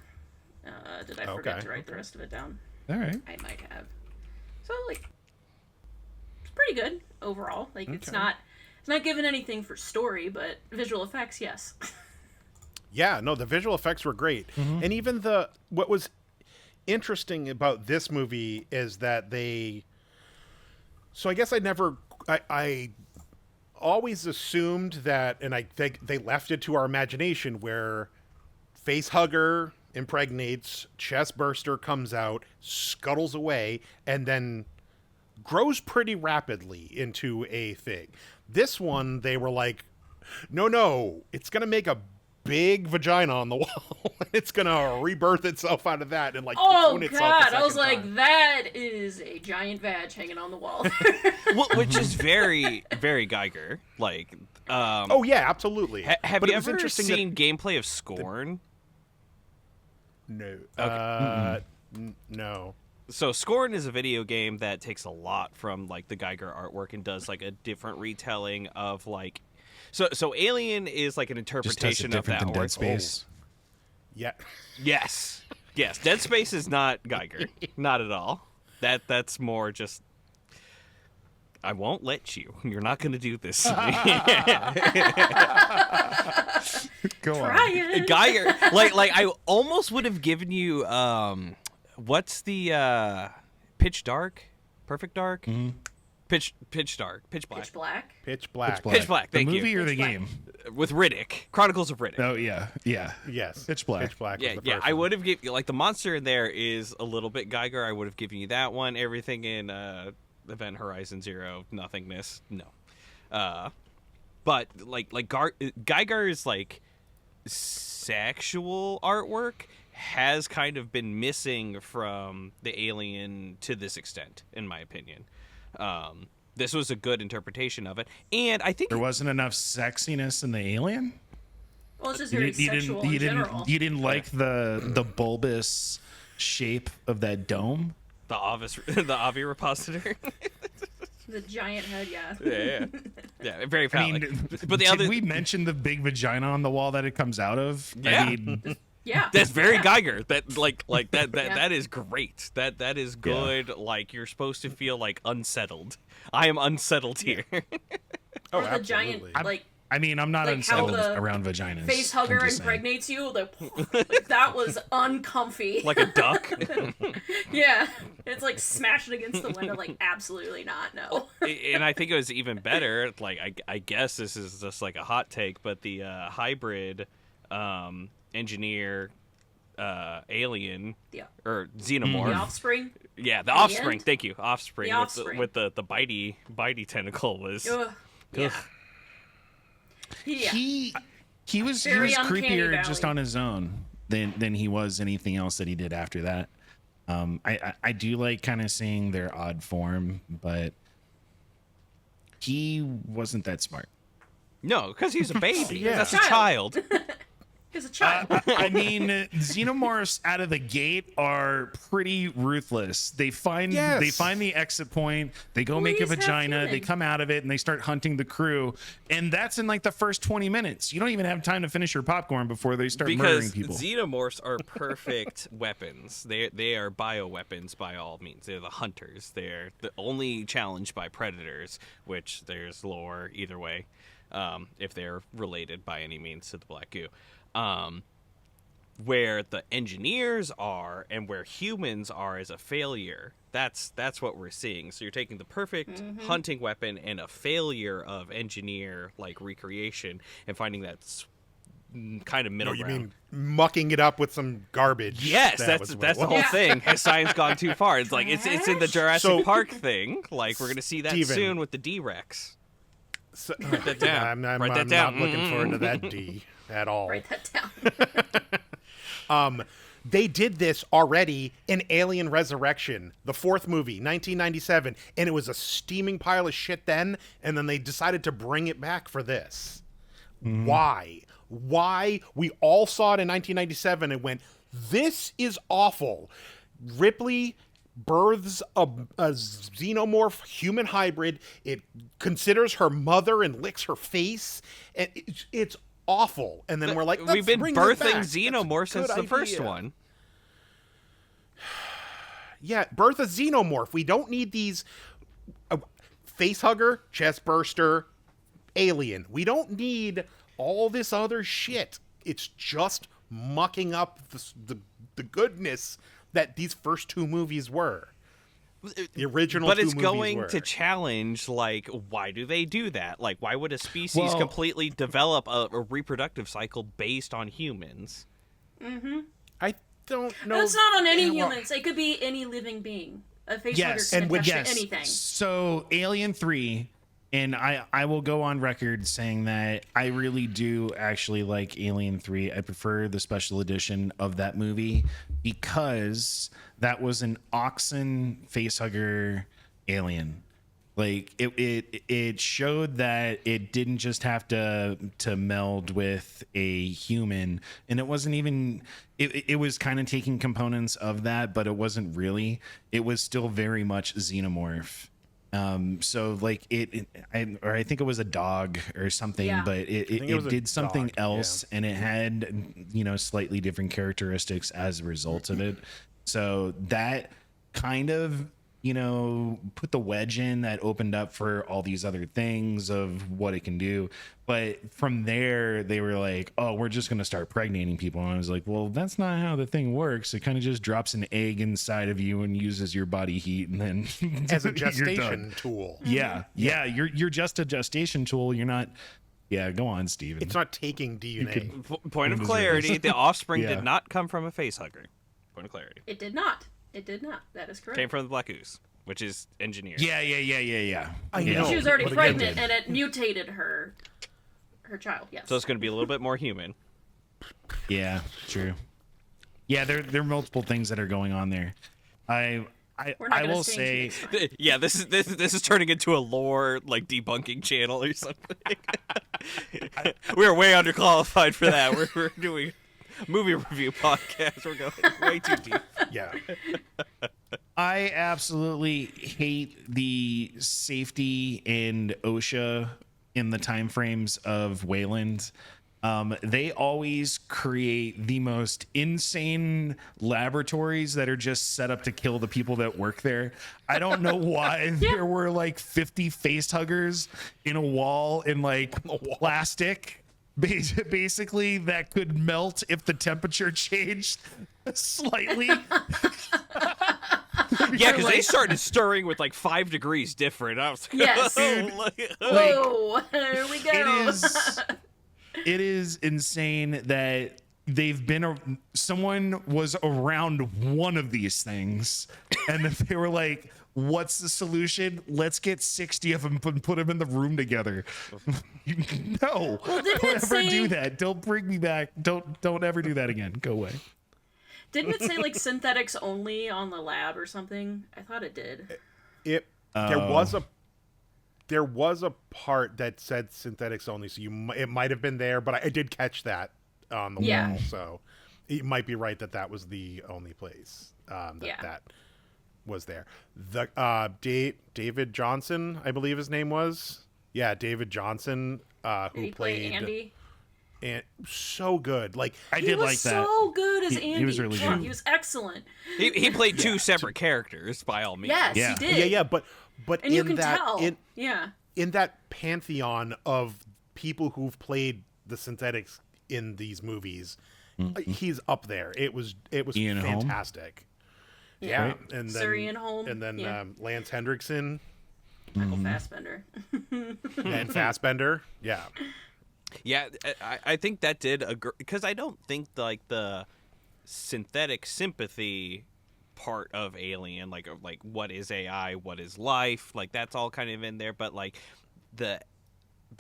Did I forget Okay, to write the rest of it down? All right. I might have. So like, it's pretty good overall. Like it's not given anything for story, but visual effects, yes. Yeah, no, the visual effects were great. And even what was interesting about this movie is that so I guess I always assumed that, and I think they left it to our imagination, where face hugger impregnates, chest burster comes out, scuttles away, and then grows pretty rapidly into a thing. This one, they were like, no, it's going to make a big vagina on the wall. It's going to rebirth itself out of that and like Oh cocoon itself a god, I was second like, time. that is a giant vag hanging on the wall. Which is very, very Geiger. Like, Oh yeah, absolutely. have But you it was ever interesting seen gameplay of Scorn? No. No. So Scorn is a video game that takes a lot from like the Geiger artwork and does like a different retelling of like, so Alien is like an Just has interpretation it of different that than Dead artwork. Space. Yeah. Yes, Dead Space is not Geiger, not at all. That's more just. I won't let you. You're not going to do this to me. Go on. Try it. Geiger, like I almost would have given you what's the Pitch Dark, Perfect Dark, Pitch Dark, Pitch Black, Pitch Black. Pitch Black. Pitch Black, The thank you. movie or the Pitch Black. game? with Riddick, Chronicles of Riddick. Oh yeah. Yes. Pitch Black. Pitch Black. Yeah, was the yeah. first I one. would have given you like the monster in there is a little bit Geiger. I would have given you that one. Everything in Event Horizon Zero Nothingness, no. But like Geiger's like sexual artwork has kind of been missing from the Alien to this extent, in my opinion. This was a good interpretation of it, and I think There wasn't enough sexiness in the Alien. Well, it's just very sexual in general. You didn't like the bulbous shape of that dome. the Avi repositor. The giant head, yeah. yeah, very I phallic. mean, but the did other we mention the big vagina on the wall that it comes out of? Yeah. I mean, Yeah. that's very Yeah. Geiger. That like that Yeah. that is great. That is good. Like you're supposed to feel like unsettled. I am unsettled here. Oh, Or the giant, absolutely. like, I mean, I'm not Like how unsettled the around vaginas. face I'm hugger just saying. impregnates you. Like that was uncomfy. Like a duck. Yeah, it's like smashing against the window. Like absolutely not. No. And I think it was even better. Like I guess this is just like a hot take, but the hybrid engineer alien Yeah. or xenomorph. The offspring. Yeah, the the offspring. end? Thank you, offspring. The offspring. With the bitey tentacle was. Ugh. Yeah. Yeah. He was Very uncanny creepier just valley. on his own than he was anything else that he did after that. I do like kind of seeing their odd form, but he wasn't that smart. No, because he's a baby. Yeah. That's a child. He's a child. I mean, xenomorphs out of the gate are pretty ruthless. They find Yes. the exit point. They go make a Please have vagina. They human. come out of it and they start hunting the crew. And that's in like the first 20 minutes. You don't even have time to finish your popcorn before they start murdering Because people. xenomorphs are perfect weapons. They are bioweapons by all means. They're the hunters. They're the only challenged by predators, which there's lore either way, if they're related by any means to the Black Goo. Where the engineers are and where humans are is a failure. That's what we're seeing. So you're taking the perfect hunting weapon and a failure of engineer like recreation and finding that kind of middle You ground. mean mucking it up with some garbage? Yes, That was that's what the it whole was. thing. Has science gone too far? It's like it's in the Jurassic So- Park thing. Like we're gonna see that Steven. soon with the D-Rex. So, Write that down. I'm Write that I'm down. not looking forward to that D at all. Write that down. They did this already in Alien Resurrection, the fourth movie, 1997, and it was a steaming pile of shit then, and then they decided to bring it back for this. Why? Why? We all saw it in 1997 and went, this is awful. Ripley births a xenomorph human hybrid. It considers her mother and licks her face. And it's awful. And then we're like, We've been bring it birthing back. That's a xenomorphs since good the first idea. one. Yeah, birth a xenomorph. We don't need these face hugger, chest burster, alien. We don't need all this other shit. It's just mucking up the goodness that these first two movies were. The original But two it's movies going were. to challenge, like, why do they do that? Like, why would a species Well- completely develop a reproductive cycle based on humans? I don't know. It's not on any well, humans. It could be any living being. A face Yes, hugger and can with- attach to anything. So Alien 3, and I will go on record saying that I really do actually like Alien 3. I prefer the special edition of that movie because that was an oxen facehugger alien. Like it showed that it didn't just have to meld with a human, and it wasn't even it was kind of taking components of that, but it wasn't really. It was still very much xenomorph. So like I think it was a dog or something, Yeah. but think it it was a did something dog, else, and it had slightly different characteristics as a result of it. So that kind of put the wedge in that opened up for all these other things of what it can do. But from there, they were like, oh, we're just going to start pregnating people. And I was like, well, that's not how the thing works. It kind of just drops an egg inside of you and uses your body heat. And then as a you're gestation done. tool. Yeah. You're just a gestation tool. You're not. Yeah. Go on, Steven. It's not taking DNA. Point of Missouri. clarity: the offspring Yeah. did not come from a facehugger. Point of clarity: It did not. It did not. That is correct. came from the Black Goose, which is engineered. Yeah. I Yeah. know. She was already but again, pregnant, and it mutated her child. Yes. So it's going to be a little bit more human. Yeah, true. Yeah, there are multiple things that are going on there. I We're not gonna will stay say into Yeah, this is turning into a lore like debunking channel or something. We're way underqualified for that. We're doing a movie review podcast. We're going way too deep. Yeah. I absolutely hate the safety and OSHA in the time frames of Wayland. They always create the most insane laboratories that are just set up to kill the people that work there. I don't know why there were like 50 face huggers in a wall in like plastic, basically, that could melt if the temperature changed slightly. Yeah, because they started stirring with like 5 degrees different. I was like, Yes. Whoa, there we go. It is insane that they've been someone was around one of these things and they were like, what's the solution? Let's get 60 of them and put them in the room together. No, Well, don't ever do that. Don't bring me back. Don't ever do that again. Go away. Didn't it say like synthetics only on the lab or something? I thought it did. There was a part that said synthetics only, so it might have been there, but I did catch that on the wall. So you might be right that was the only place that was there. The David Jonsson, I believe his name was. Yeah, David Jonsson, who played Andy. And so good. Like I did like that. So good as Andy. He was really good. He was excellent. he played 2 separate characters by all means. Yes, Yeah. he did. Yeah, but And you can tell. In that pantheon of people who've played the synthetics in these movies, he's up there. It was Ian fantastic. Yeah, right? And then Sir Ian Holm. and then Lance Hendrickson, Michael Fassbender, and Fassbender. Yeah. Yeah, I think that did because I don't think like the synthetic sympathy part of Alien, like what is AI, what is life, like that's all kind of in there, but like the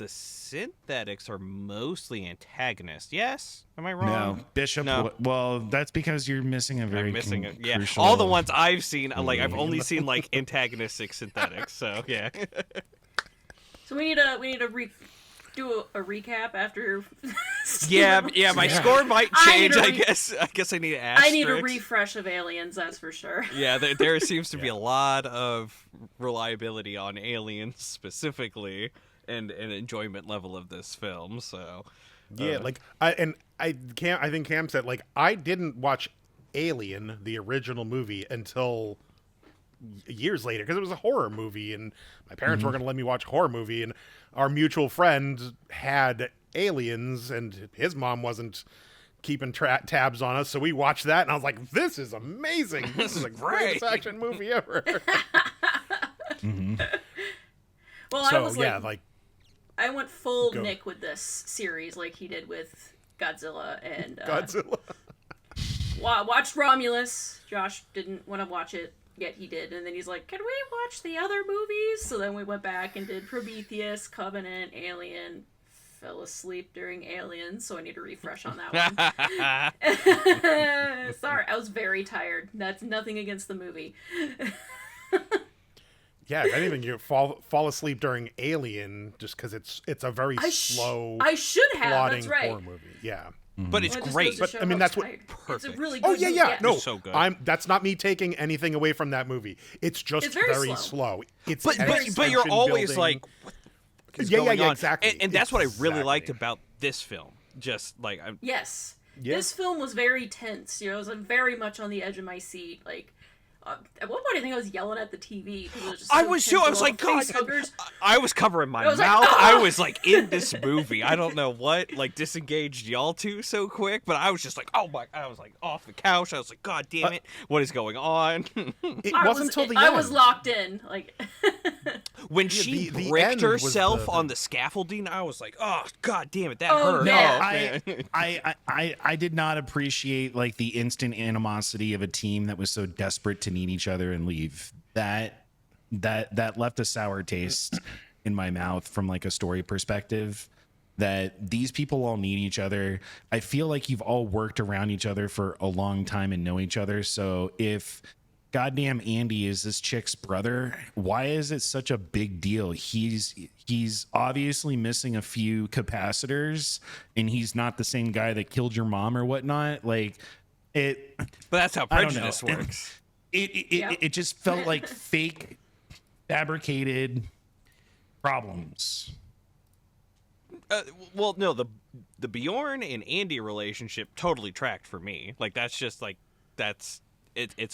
synthetics are mostly antagonists. Yes, am I wrong? No, Bishop. No. Well, that's because you're missing a very Yeah, crucial... all the ones I've seen, like I've only seen like antagonistic synthetics. So yeah. So we need to do a recap after. yeah. My score might change. I guess I need to ask. I need a refresh of Aliens. That's for sure. Yeah, there seems to be a lot of reliability on Aliens specifically, and an enjoyment level of this film. So Yeah, I think Cam said, like, I didn't watch Alien, the original movie, until years later because it was a horror movie and my parents weren't going to let me watch a horror movie, and our mutual friend had Aliens and his mom wasn't keeping tabs on us, so we watched that and I was like, this is amazing. This is the greatest action movie ever. Well, so, I was like, I went full Nick with this series like he did with Godzilla and Godzilla. Watched Romulus. Josh didn't want to watch it, yet he did, and then he's like, can we watch the other movies? So then we went back and did Prometheus, Covenant, Alien. Fell asleep during Aliens, so I need to refresh on that one. Sorry, I was very tired. That's nothing against the movie. Yeah, if anything, you fall asleep during Alien just because it's a very slow. I should have. That's right. Horror movie. Yeah, but it's great. But I mean, that's what. Perfect. It's a really good movie. No, it's so good. That's not me taking anything away from that movie. It's just very slow. It's but you're always like, what is going on? Exactly. And that's what I really liked about this film. Just like yes, yeah. This film was very tense. You know, I was very much on the edge of my seat. Like at one point, I think I was yelling at the TV because it was just. I was too. I was like, God, I was covering my mouth. I was like, in this movie, I don't know what disengaged y'all two so quick, but I was just like, oh my! I was like off the couch. I was like, God damn it, what is going on? It wasn't until the end. I was locked in. Like when she bricked herself on the scaffolding, I was like, oh God damn it, that hurt. Yeah. No, I did not appreciate like the instant animosity of a team that was so desperate to meet each other and leave. That left a sour taste in my mouth from like a story perspective, that these people all need each other. I feel like you've all worked around each other for a long time and know each other. So if goddamn Andy is this chick's brother, why is it such a big deal? He's obviously missing a few capacitors and he's not the same guy that killed your mom or whatnot. Like it, but that's how prejudice works. It just felt like fake, fabricated problems. Well, no, the Bjorn and Andy relationship totally tracked for me. Like that's just like it's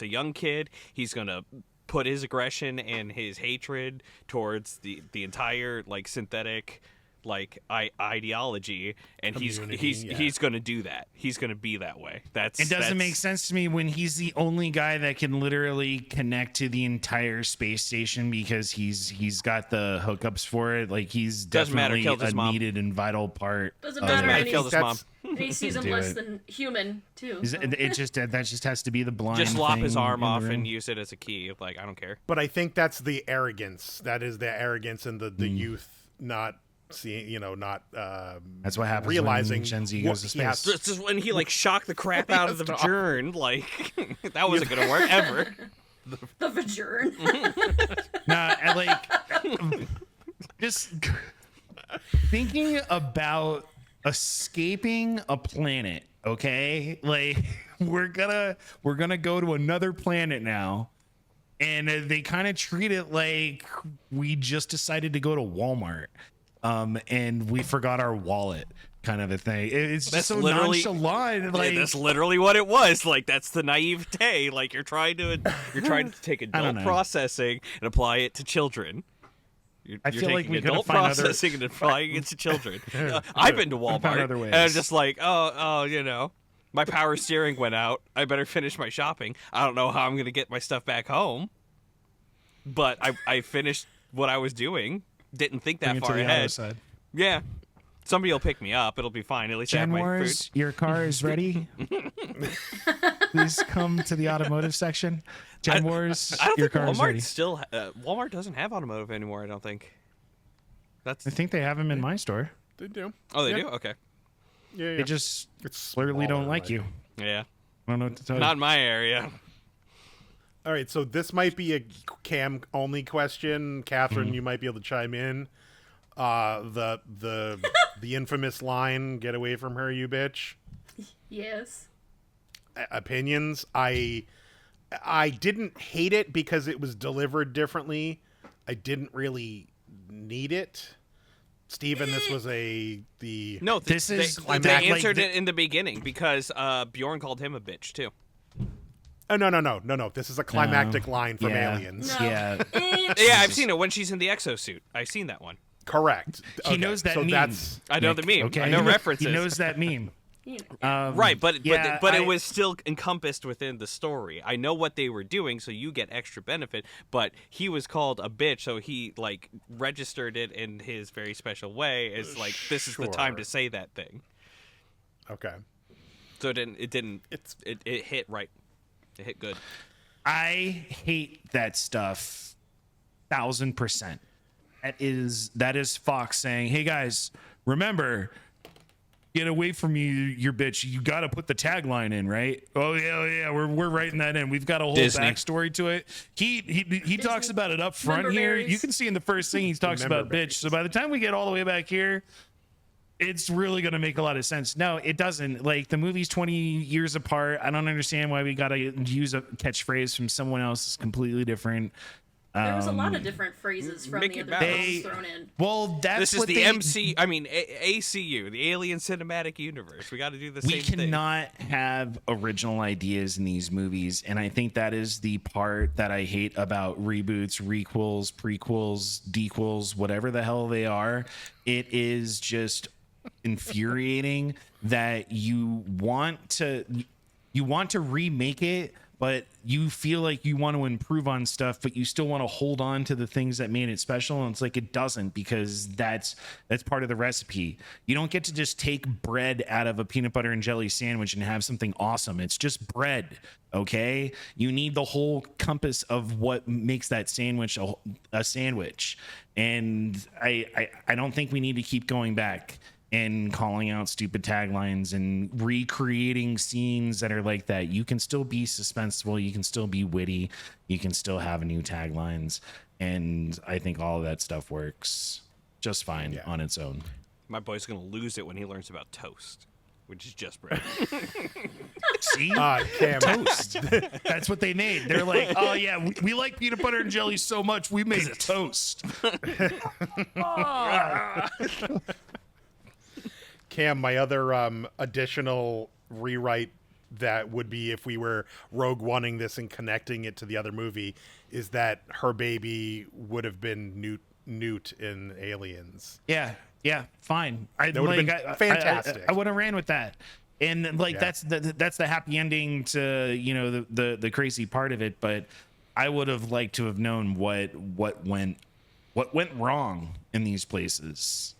a young kid. He's gonna put his aggression and his hatred towards the entire like synthetic like ideology, and he's gonna do that. He's gonna be that way. It doesn't make sense to me when he's the only guy that can literally connect to the entire space station because he's got the hookups for it. Like he's definitely a needed and vital part. Doesn't matter. And he killed his mom. And he sees him less than human too. So. It just has to be the blind. Just lop his arm off and and use it as a key. Like I don't care. But I think that's the arrogance. That is the arrogance and the youth not seeing, not that's what happens realizing when Gen Z goes to space. This is when he like shocked the crap out of the Vajern. Like that wasn't gonna work ever. The Vajern. Nah, and like just thinking about escaping a planet. Okay, like we're gonna go to another planet now. And they kind of treat it like we just decided to go to Walmart. And we forgot our wallet, kind of a thing. It's just so nonchalant. Like that's literally what it was. Like that's the naivete. Like you're trying to take adult processing and apply it to children. You're feel like we adult processing and applying it to children. I've been to Walmart, and I'm just like, oh, my power steering went out. I better finish my shopping. I don't know how I'm gonna get my stuff back home, but I finished what I was doing. Didn't think that far ahead. Yeah. Somebody will pick me up. It'll be fine. At least I have my food. Your car is ready. Please come to the automotive section. Gen Wars, your car is ready. Walmart doesn't have automotive anymore, I don't think. I think they have them in my store. They do. Oh, they do? Okay. Yeah. They just clearly don't like you. Yeah. I don't know what to tell you. Not in my area. All right, so this might be a Cam-only question. Catherine, you might be able to chime in. The infamous line, "Get away from her, you bitch." Yes. Opinions. I didn't hate it because it was delivered differently. I didn't really need it. Steven, this was they answered it in the beginning because Bjorn called him a bitch too. Oh, no. This is a climactic line from Aliens. No. Yeah. Yeah, I've seen it when she's in the exosuit. I've seen that one. Correct. He knows that meme. I know the meme. Okay. I know references. He knows that meme. Right, but it was still encompassed within the story. I know what they were doing, so you get extra benefit. But he was called a bitch, so he like registered it in his very special way as like this is the time to say that thing. Okay. So it hit right. It hit good. I hate that stuff 1000%. That is Fox saying, "Hey guys, remember, get away from your bitch. You got to put the tagline in, right? Oh yeah, we're writing that in. We've got a whole backstory to it. He talks about it up front here. You can see in the first thing he talks about bitch. So by the time we get all the way back here, it's really going to make a lot of sense. No, it doesn't. Like the movie's 20 years apart. I don't understand why we got to use a catchphrase from someone else that's completely different. There was a lot of different phrases from the other films thrown in. Well, this is the ACU, the Alien Cinematic Universe. We got to do the same thing. We cannot have original ideas in these movies, and I think that is the part that I hate about reboots, requels, prequels, dequels, whatever the hell they are. It is just infuriating that you want to remake it, but you feel like you want to improve on stuff, but you still want to hold on to the things that made it special. And it's like, it doesn't, because that's part of the recipe. You don't get to just take bread out of a peanut butter and jelly sandwich and have something awesome. It's just bread. Okay. You need the whole compass of what makes that sandwich a sandwich. And I don't think we need to keep going back and calling out stupid taglines and recreating scenes that are like that. You can still be suspenseful. You can still be witty. You can still have new taglines. And I think all of that stuff works just fine on its own. My boy's going to lose it when he learns about toast, which is just bread. See? Toast. That's what they made. They're like, oh, yeah, we like peanut butter and jelly so much, we made toast. Cam, my other additional rewrite that would be if we were Rogue One-ing this and connecting it to the other movie is that her baby would have been Newt in Aliens. Yeah, fine. That would have been fantastic. I would have ran with that. And like that's the happy ending to, you know, the crazy part of it, but I would have liked to have known what went wrong in these places.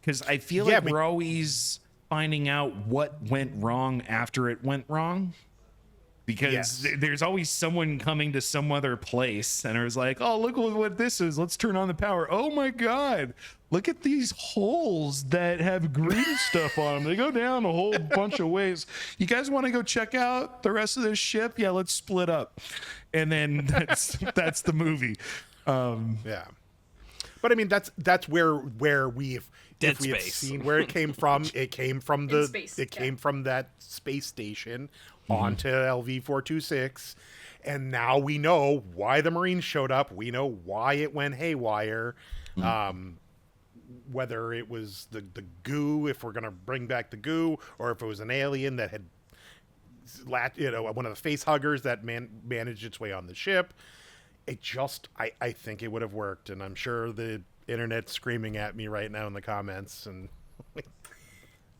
Cuz I feel like we're always finding out what went wrong after it went wrong, because there's always someone coming to some other place and it's like, oh, look what this is, let's turn on the power. Oh my god, look at these holes that have green stuff on them, they go down a whole bunch of ways. You guys want to go check out the rest of this ship? Yeah, let's split up. And then that's the movie. Yeah, but I mean that's where we've Dead if we had Space. seen where it came from. It came from Space, from that space station onto LV-426, and now we know why the Marines showed up. We know why it went haywire. Whether it was the goo, if we're gonna bring back the goo, or if it was an alien that had, one of the face huggers that managed its way on the ship. It just, I think it would have worked, and I'm sure the internet's screaming at me right now in the comments, and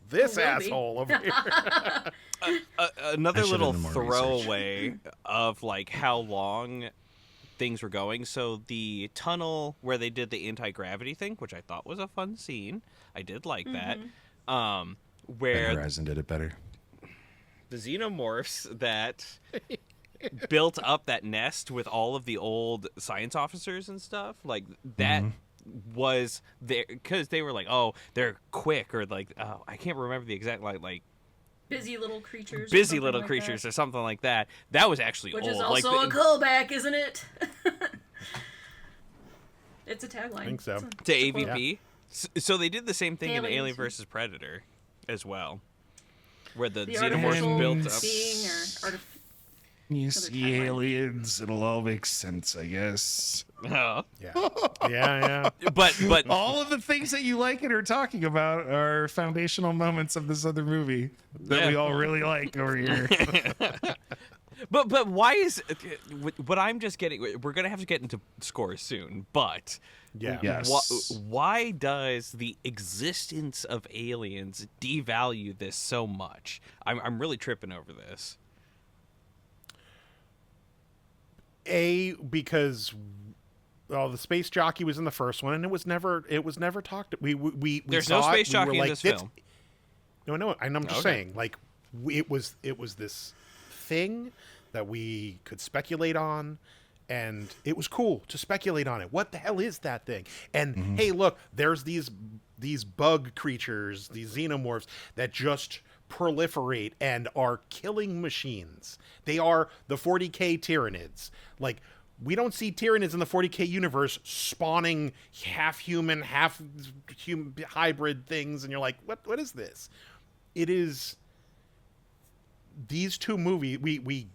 this asshole over here. Another little throwaway of like how long things were going. So the tunnel where they did the anti-gravity thing, which I thought was a fun scene. I did like that. Where Horizon did it better. the Xenomorphs that built up that nest with all of the old science officers and stuff, like that was there because they were like, oh, they're quick, or like, oh, I can't remember the exact like busy little creatures or something like that. That was actually which old. is also a callback, isn't it? It's a tagline. I think so. To AVP. So they did the same thing in Aliens. Alien vs. Predator as well, where the The Xenomorphs artificial built up. being or You see tagline. aliens, it'll all make sense, I guess. Oh. Yeah. But All of the things that you like and are talking about are foundational moments of this other movie that we all really like over here. But why is what I'm just getting? We're gonna have to get into scores soon, but Yes. why does the existence of aliens devalue this so much? I'm really tripping over this. Because the space jockey was in the first one, and it was never talked. We There's saw no space it, we jockey were in like, this film. No, I'm just Okay. saying, like, it was this thing that we could speculate on, and it was cool to speculate on it. What the hell is that thing? And hey, look, there's these bug creatures, these xenomorphs that just proliferate and are killing machines. They are the 40K Tyranids. Like, we don't see Tyranids in the 40K universe spawning half human, half hybrid things, and you're like, what is this? It is these two movies. We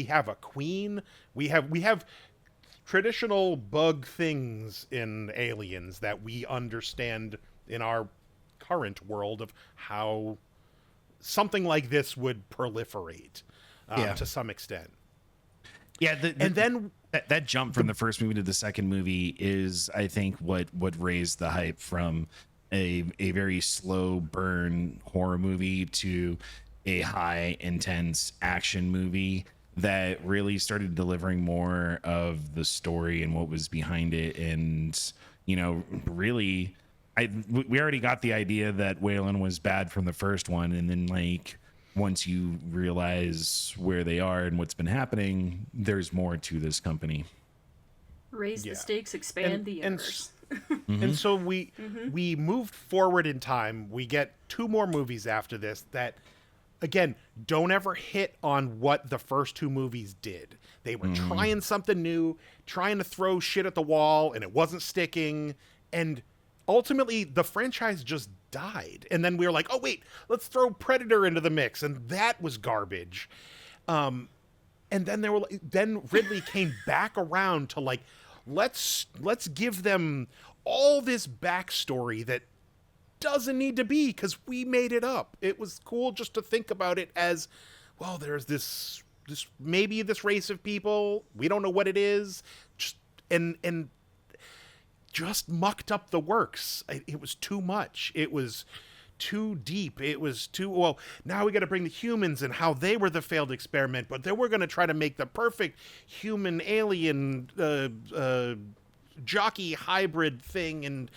have a queen. We have traditional bug things in Aliens that we understand in our current world of how something like this would proliferate to some extent. Yeah, then that jump from the first movie to the second movie is, I think, what raised the hype from a very slow burn horror movie to a high intense action movie that really started delivering more of the story and what was behind it. And, really, we already got the idea that Wayland was bad from the first one, and then like once you realize where they are and what's been happening, there's more to this company. raise the stakes, expand the universe. And so we moved forward in time. We get two more movies after this that, again, don't ever hit on what the first two movies did. They were trying something new, trying to throw shit at the wall, and it wasn't sticking. And ultimately, the franchise just died. And then we were like, oh, wait, let's throw Predator into the mix. And that was garbage. And then Ridley came back around to like, let's give them all this backstory that doesn't need to be, because we made it up. It was cool just to think about it as, well, there's this maybe this race of people, we don't know what it is, just and just mucked up the works. It was too much. It was too deep. It was too, well, now we got to bring the humans and how they were the failed experiment, but then we're going to try to make the perfect human alien jockey hybrid thing, and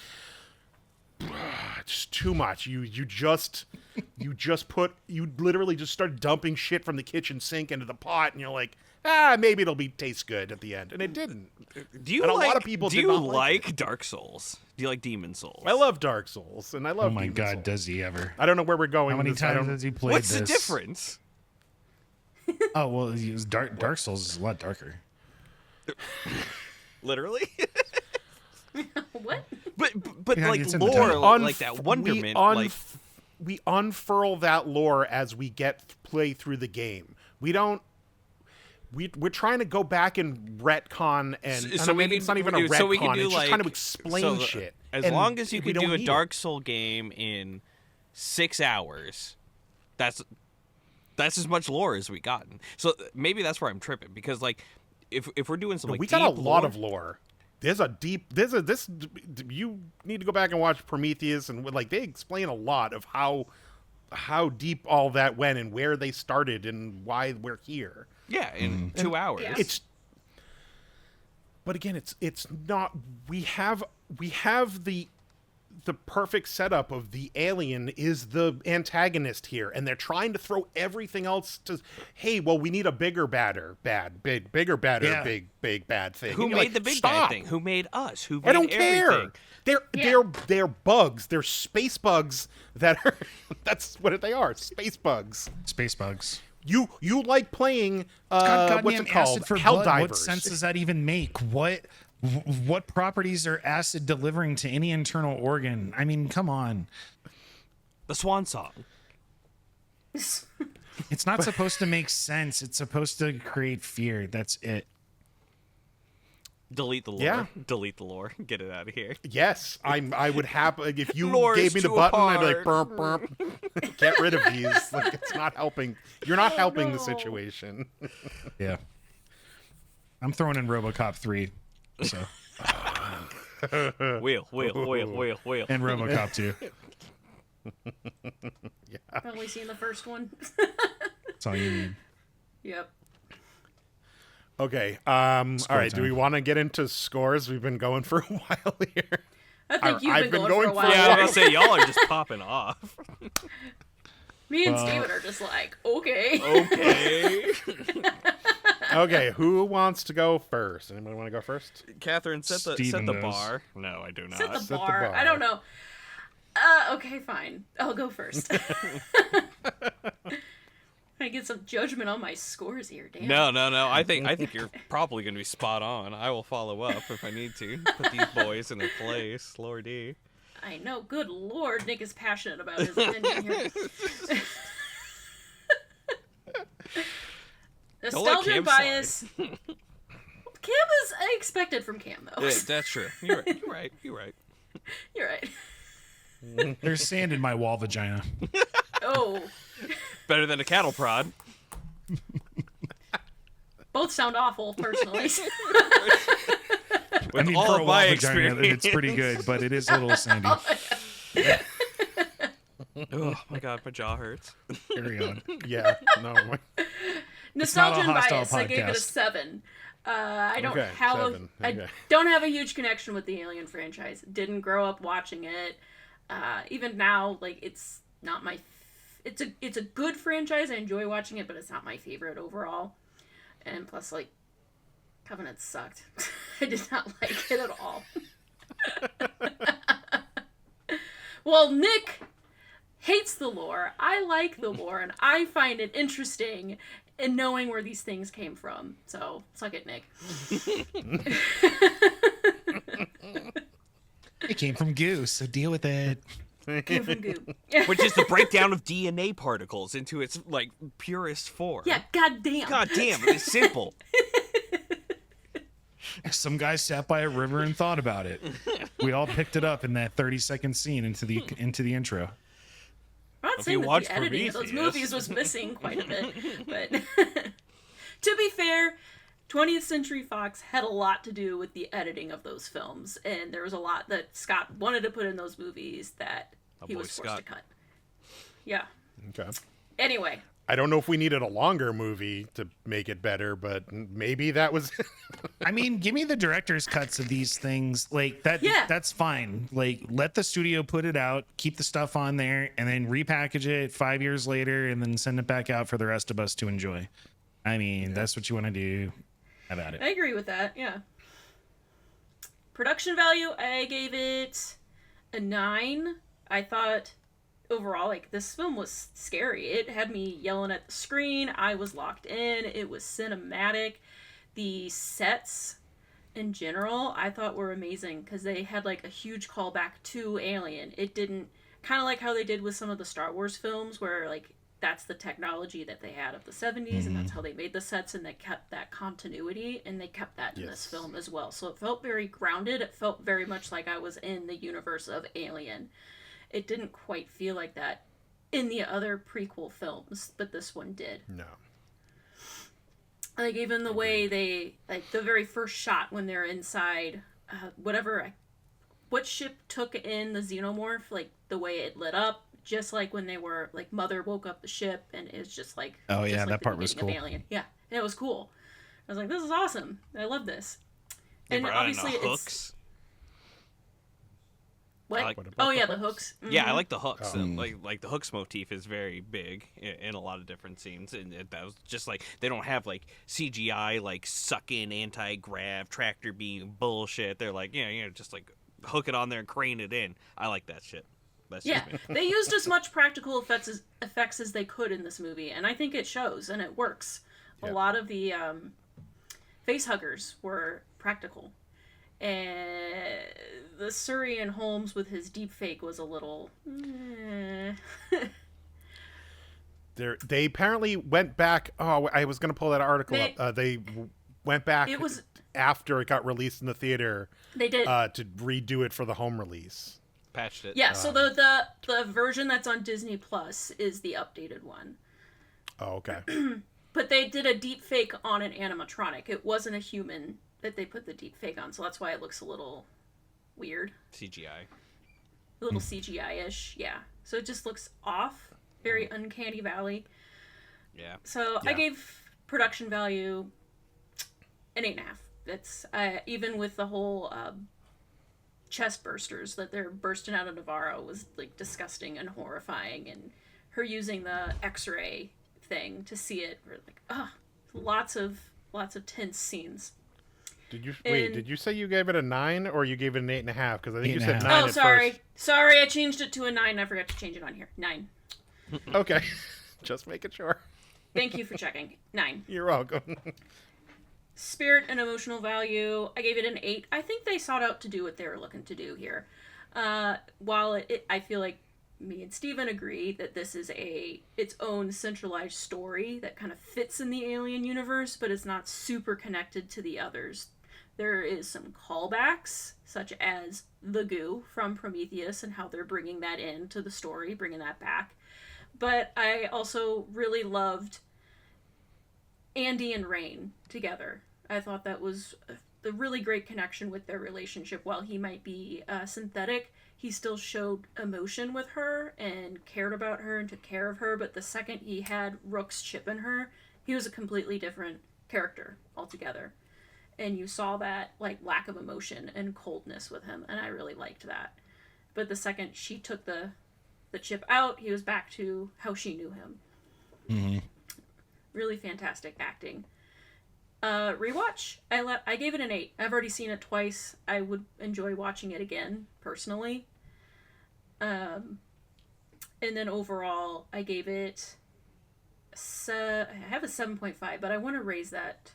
it's too much. You literally just start dumping shit from the kitchen sink into the pot, and you're like, maybe it'll taste good at the end, and it didn't. Do you like Dark Souls? Do you like Demon Souls? I love Dark Souls, and I love. Oh my Demon God, Souls. does he ever? I don't know where we're going. How many times has he played What's this? the difference? Oh well, Dark Souls is a lot darker. Literally. What? But Yeah, like it's in the lore, title. like that wonderment, we unfurl that lore as we play through the game. We don't. We're trying to go back and retcon, and so maybe it's not even a retcon. So we can do it's just trying to explain shit. As long as you can do a Dark Soul game in 6 hours, that's as much lore as we gotten. So maybe that's where I'm tripping, because like if we're doing some we got a lot of lore. There's you need to go back and watch Prometheus, and like they explain a lot of how deep all that went and where they started and why we're here. Yeah, in 2 hours. Yeah. But again, it's not. We have the perfect setup of the alien is the antagonist here, and they're trying to throw everything else to. Hey, well, we need a bigger big bad thing. Who made the big bad thing? Who made us? Who made I don't everything? care. They're bugs. They're space bugs that are. That's what they are. Space bugs. Space bugs. You like playing what's it called? Acid for Helldivers. blood. What sense does that even make? What properties are acid delivering to any internal organ? I mean, come on. The swan song. It's not supposed to make sense. It's supposed to create fear. That's it. Delete the lore. Yeah. Delete the lore. Get it out of here. Yes, I would have. Like, if you Lore gave is me the too button, I'd be like, hard. burp, burp. Get rid of these. Like, it's not helping. You're not helping the no. situation. Yeah. I'm throwing in RoboCop 3. So Wheel. and RoboCop 2. I've only seen the first one. That's all you need. Yep. Okay. All right. Do time. we want to get into scores? We've been going for a while here. I think you've I've been been going for a going while. for a Yeah, I while. was gonna say y'all are just popping off. Me and Steven are just like, okay. Okay. Okay. Who wants to go first? Anybody want to go first? Catherine, set Steven the does. bar. No, I do not. Set the the bar. bar. I don't know. Okay, fine. I'll go first. I get some judgment on my scores here, damn. No. I think you're probably gonna be spot on. I will follow up if I need to. Put these boys in their place, Lordy. I know. Good lord, Nick is passionate about his opinion here. Nostalgia Cam and bias. Cam is expected from Cam, though. Yeah, that's true. You're right. You're right. There's sand in my wall vagina. Oh, Better than a cattle prod. both sound awful, personally. With I mean, all for of a my wall experience, vagina, it's pretty good, but it is a little sandy. Oh my god, my jaw hurts. Carry on. Yeah. No. Nostalgia not a and hostile bias. I gave it a podcast. 7. I don't Okay, have 7. I Okay. don't have a huge connection with the Alien franchise. Didn't grow up watching it. Even now, like it's not my. It's a good franchise. I enjoy watching it, but it's not my favorite overall. And plus, like, Covenant sucked. I did not like it at all. Well, Nick hates the lore. I like the lore, and I find it interesting in knowing where these things came from. So, suck it, Nick. It came from Goose, so deal with it. Came from goo. Which is the breakdown of DNA particles into its like purest form. Yeah, goddamn. God damn, it's simple. Some guy sat by a river and thought about it. We all picked it up in that 30-second scene into the intro. I'm not If saying you that watch the editing of those Prometheus. movies was missing quite a bit, but to be fair, 20th Century Fox had a lot to do with the editing of those films, and there was a lot that Scott wanted to put in those movies that he was forced to cut. Yeah. Okay. Anyway. I don't know if we needed a longer movie to make it better, but maybe that was. I mean, give me the director's cuts of these things. Like that. Yeah. That's fine. Like, let the studio put it out, keep the stuff on there, and then repackage it 5 years later, and then send it back out for the rest of us to enjoy. I mean, that's what you want to do. Have at it. I agree with that. Yeah. Production value, I gave it a 9. I thought overall, like, this film was scary. It had me yelling at the screen. I was locked in. It was cinematic. The sets in general, I thought were amazing because they had like a huge callback to Alien. It didn't, kind of like how they did with some of the Star Wars films, where like that's the technology that they had of the 70s, and that's how they made the sets, and they kept that continuity, and they kept that in this film as well. So it felt very grounded. It felt very much like I was in the universe of Alien. It didn't quite feel like that in the other prequel films, but this one did. No. Like, even the way they, like, the very first shot when they're inside, what ship took in the Xenomorph, like, the way it lit up, just like when they were, like, Mother woke up the ship, and it was just like... Oh, yeah, just like that part was cool. Alien. Yeah, it was cool. I was like, this is awesome. I love this. They And brought in obviously the it's... hooks. What? Like- Oh, yeah, the hooks. Yeah, I Mhm. like the hooks. And like the hooks motif is very big in a lot of different scenes, and that was just like they don't have like CGI like suck in anti-grav tractor beam bullshit. They're like just like hook it on there and crane it in. I like that shit. That's Yeah, just me. they used as much practical effects as they could in this movie, and I think it shows, and it works. A lot of the face huggers were practical. And the Surrey and Holmes with his deep fake was a little... They apparently went back. Oh, I was going to pull that article up. They went back after it got released in the theater. They did. To redo it for the home release. Patched it. Yeah, so the version that's on Disney Plus is the updated one. Oh, okay. But they did a deep fake on an animatronic. It wasn't a human that they put the deep fake on, so that's why it looks a little weird. CGI. A little CGI-ish, yeah. So it just looks off, very uncanny valley. Yeah. So I gave production value an 8.5. It's even with the whole chest bursters that they're bursting out of Navarro was like disgusting and horrifying, and her using the X-ray thing to see it, we're like, lots of tense scenes. Did you say you gave it a 9 or you gave it an 8.5? Because I think you said 9 8.5. at Sorry. first. Sorry, I changed it to a 9. I forgot to change it on here. 9. Okay. Just making sure. Thank you for checking. 9. You're welcome. Spirit and emotional value, I gave it an 8. I think they sought out to do what they were looking to do here. While I feel like me and Steven agree that this is its own centralized story that kind of fits in the Alien universe, but it's not super connected to the others. There is some callbacks, such as the goo from Prometheus and how they're bringing that into the story, bringing that back. But I also really loved Andy and Rain together. I thought that was a really great connection with their relationship. While he might be synthetic, he still showed emotion with her and cared about her and took care of her. But the second he had Rook's chip in her, he was a completely different character altogether. And you saw that like lack of emotion and coldness with him, and I really liked that. But the second she took the chip out, he was back to how she knew him. Mm-hmm. Really fantastic acting. Rewatch, I gave it an 8. I've already seen it twice. I would enjoy watching it again, personally. And then overall, I gave it... I have a 7.5, but I want to raise that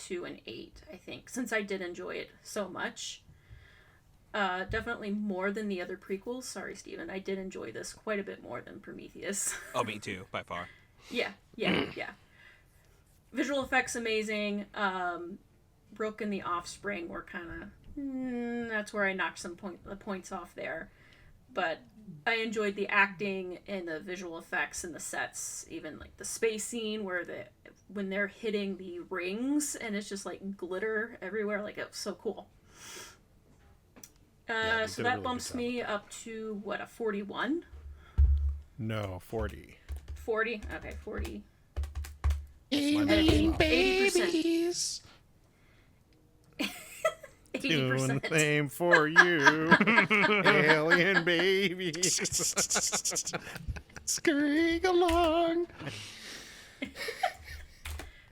to an 8, I think, since I did enjoy it so much. Definitely more than the other prequels. Sorry, Steven. I did enjoy this quite a bit more than Prometheus. Oh, me too, by far. Yeah. Visual effects amazing. Brooke and the Offspring were kind of That's where I knocked some points off there. But I enjoyed the acting and the visual effects and the sets, even like the space scene where when they're hitting the rings and it's just like glitter everywhere, like it was so cool. So that really bumps me up to what, a 41? No, 40. 40? Okay, 40. Alien babies. 80%. Doing the same for you, alien babies. Scurrying along.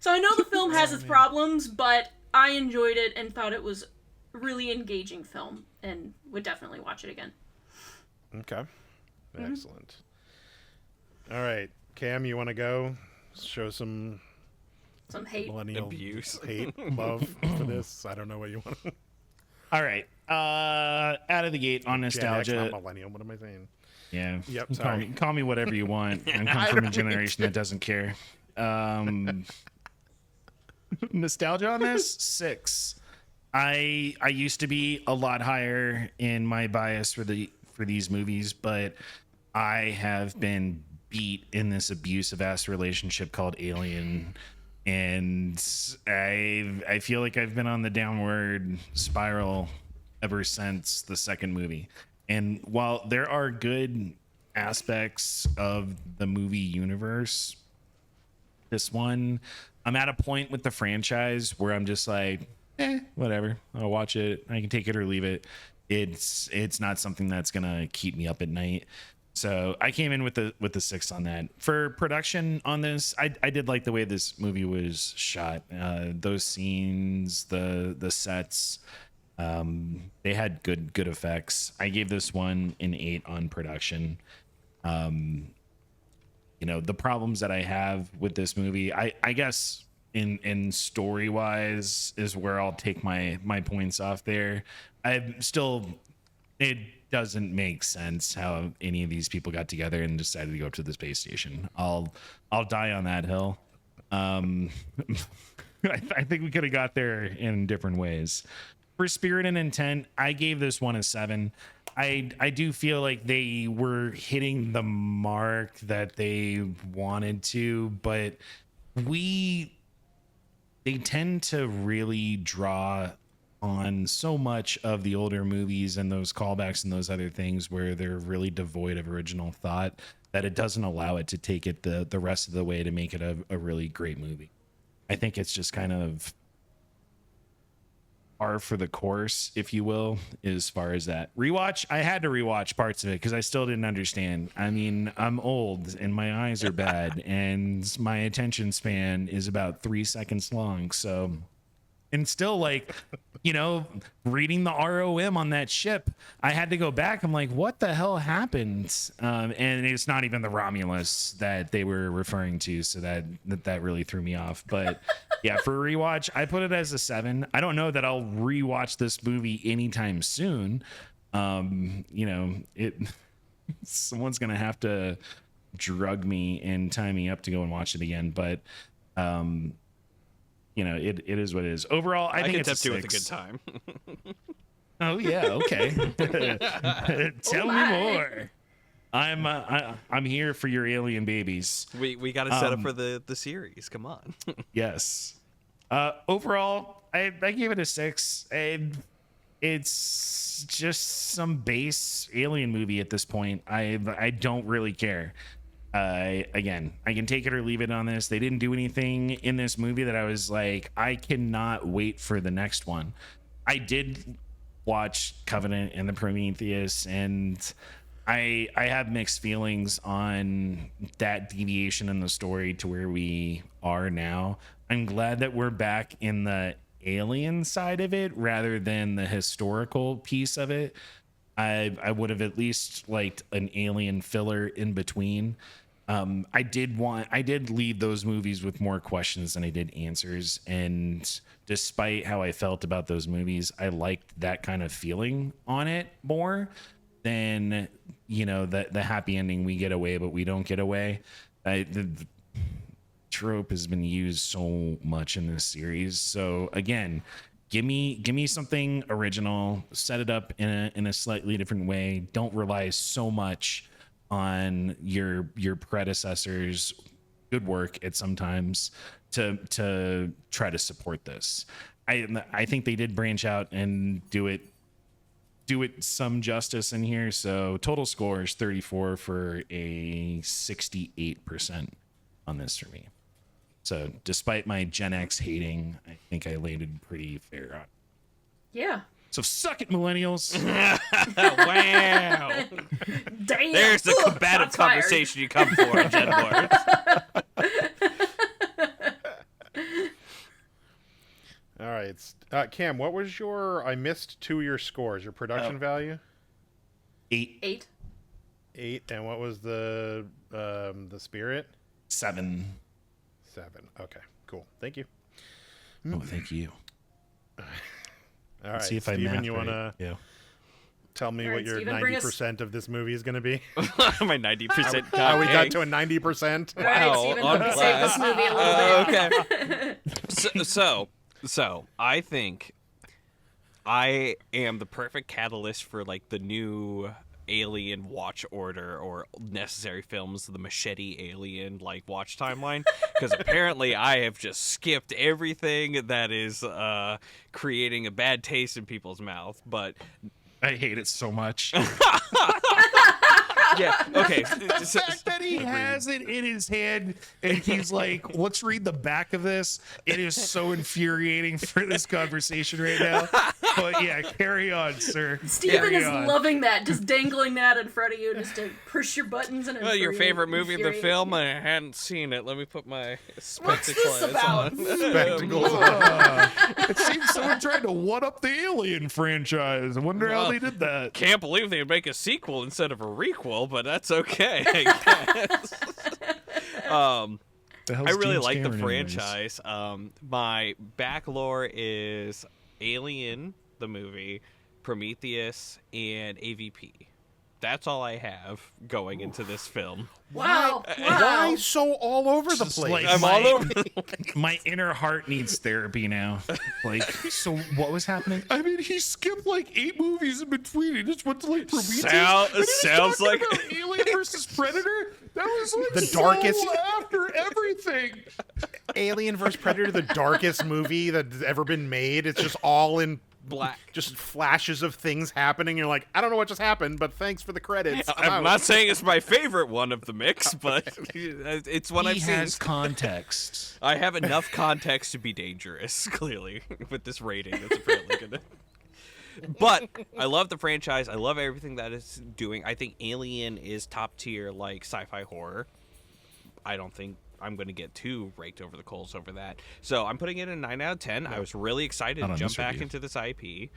So I know the film has its problems, but I enjoyed it and thought it was a really engaging film and would definitely watch it again. Okay. Excellent. All right. Cam, you want to go? Show some hate. Millennial abuse. Hate, love for this. I don't know what you want. All right. Out of the gate on nostalgia. Gen X, not millennial. What am I saying? Yeah. Yep. Sorry. Call me whatever you want. I come from a generation that doesn't care. Nostalgia on this 6. I used to be a lot higher in my bias for these movies, but I have been beat in this abusive ass relationship called Alien, and I feel like I've been on the downward spiral ever since the second movie. And while there are good aspects of the movie universe, this one, I'm at a point with the franchise where I'm just like, whatever. I'll watch it. I can take it or leave it. It's not something that's gonna keep me up at night. So I came in with the 6 on that. For production on this, I did like the way this movie was shot. Those scenes, the sets, they had good effects. I gave this one an 8 on production. The problems that I have with this movie, I guess in story wise is where I'll take my points off there. It doesn't make sense how any of these people got together and decided to go up to the space station. I'll die on that hill. I think we could have got there in different ways. For spirit and intent, I gave this one a 7. I do feel like they were hitting the mark that they wanted to, but they tend to really draw on so much of the older movies and those callbacks and those other things where they're really devoid of original thought, that it doesn't allow it to take it the rest of the way to make it a really great movie. I think it's just kind of par for the course, if you will, as far as that. Rewatch, I had to rewatch parts of it because I still didn't understand. I mean, I'm old and my eyes are bad and my attention span is about 3 seconds long. So, and still like, reading the ROM on that ship, I had to go back. I'm like, what the hell happened? And it's not even the Romulus that they were referring to. So that really threw me off. But yeah, for a rewatch, I put it as a 7. I don't know that I'll rewatch this movie anytime soon. Someone's going to have to drug me and tie me up to go and watch it again. But, it is what it is. Overall, I think it's a 6. With a good time. Oh yeah, okay. Tell me more. I'm here for your alien babies. We got to set up for the series. Come on. Yes. Overall, I gave it a 6. It's just some base alien movie at this point. I don't really care. Again, I can take it or leave it on this. They didn't do anything in this movie that I was like, I cannot wait for the next one. I did watch Covenant and the Prometheus, and I have mixed feelings on that deviation in the story to where we are now. I'm glad that we're back in the alien side of it rather than the historical piece of it. I would have at least liked an alien filler in between. I did leave those movies with more questions than I did answers. And despite how I felt about those movies, I liked that kind of feeling on it more than, the happy ending, we get away, but we don't get away. The trope has been used so much in this series. So again, give me something original, set it up in a slightly different way. Don't rely so much on your predecessors' good work at sometimes to try to support this. I think they did branch out and do it some justice in here. So total score is 34 for a 68% on this for me. So despite my Gen X hating, I think I landed pretty fair on. Yeah. So suck it, millennials. Wow. Damn. There's the combative conversation you come for, Xenomorph. All right. Cam, what was I missed 2 of your scores. Your production value? 8. 8. And what was the spirit? 7. 7. Okay, cool. Thank you. Oh, thank you. All right, See if Steven, I math you right. want to Yeah. tell me All what right, your Steven, bring 90% of this movie is going to be? My 90%. Oh, we got to a 90%? All right, Wow, Steven, on let me save this movie a little bit. Okay. So I think I am the perfect catalyst for like the new Alien watch order or necessary films, the Machete Alien like watch timeline, because apparently I have just skipped everything that is creating a bad taste in people's mouth. But I hate it so much. yeah, okay. The fact that he has it in his hand and he's like, let's read the back of this. It is so infuriating for this conversation right now. But yeah, carry on, sir. Steven is loving that, just dangling that in front of you just to push your buttons and Well, your favorite movie of the infuriate film? you. I hadn't seen it. Let me put my What's this spectacles about? on. Spectacles. It seems someone tried to one up the Alien franchise. I wonder how Well, they did that. Can't believe they would make a sequel instead of a requel, but that's okay, I guess. The hell's I really James like the Cameron anyways? franchise. My back lore is Alien, the movie, Prometheus, and AVP. That's all I have going into this film. Wow. Why so all over the Just place? like I'm my, all over. my inner heart needs therapy now. Like, so what was happening? I mean, he skipped like 8 movies in between. He just went to like Prometheus. And he was sounds talking like- about Alien versus Predator. That was like The so darkest- after everything. Alien vs. Predator, the darkest movie that's ever been made. It's just all in Black. just flashes of things happening. You're like, I don't know what just happened, but thanks for the credits. I'm I'm out. not saying it's my favorite one of the mix, but it's what I've He seen. has context. I have enough context to be dangerous, clearly, with this rating. That's apparently gonna. But I love the franchise. I love everything that it's doing. I think Alien is top tier, like sci-fi horror. I don't think I'm going to get too raked over the coals over that. So I'm putting it a 9 out of 10. I was really excited Not to on jump this back review. into this IP.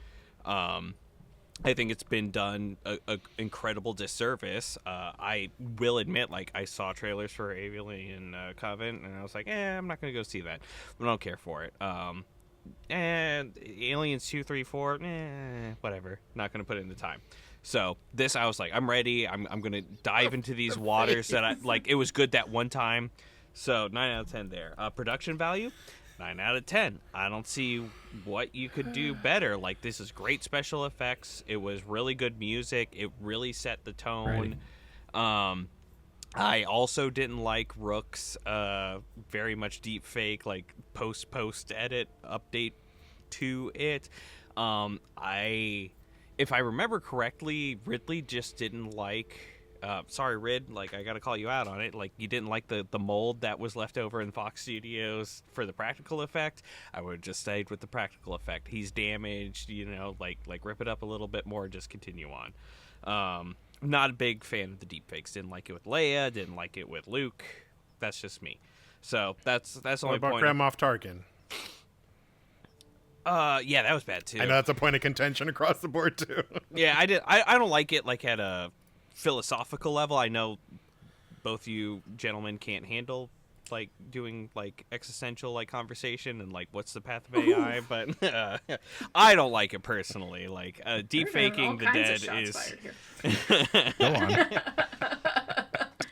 I think it's been done a incredible disservice. I will admit, like, I saw trailers for Alien Covenant, and I was like, I'm not going to go see that. I don't care for it. And Aliens 2, 3, 4, whatever. Not going to put in the time. So this, I was like, I'm ready. I'm going to dive into these waters that I like. It was good that one time. So 9 out of 10 there. Production value, 9 out of 10. I don't see what you could do better. Like, this is great special effects. It was really good music. It really set the tone. I also didn't like Rook's very much deep fake, like post edit update to it. If I remember correctly, Ridley just didn't like. Sorry, Rid. Like, I gotta call you out on it. Like, you didn't like the mold that was left over in Fox Studios for the practical effect. I would have just stayed with the practical effect. He's damaged, like rip it up a little bit more and just continue on. Not a big fan of the deepfakes. Didn't like it with Leia. Didn't like it with Luke. That's just me. So that's the What only about point. Grand Moff Tarkin? Yeah, that was bad too. I know that's a point of contention across the board too. Yeah, I don't like it like at a philosophical level. I know both you gentlemen can't handle like doing like existential like conversation and like what's the path of AI, but I don't like it personally. Like deep faking the dead is. Go on.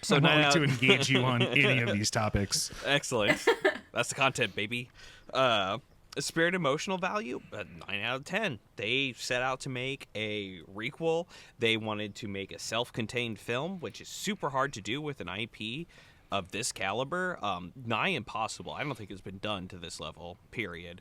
So I'm now willing to engage you on any of these topics. excellent. That's the content, baby. Spirit emotional value, 9 out of 10. They set out to make a requel. They wanted to make a self-contained film, which is super hard to do with an IP of this caliber. Nigh impossible. I don't think it's been done to this level, period.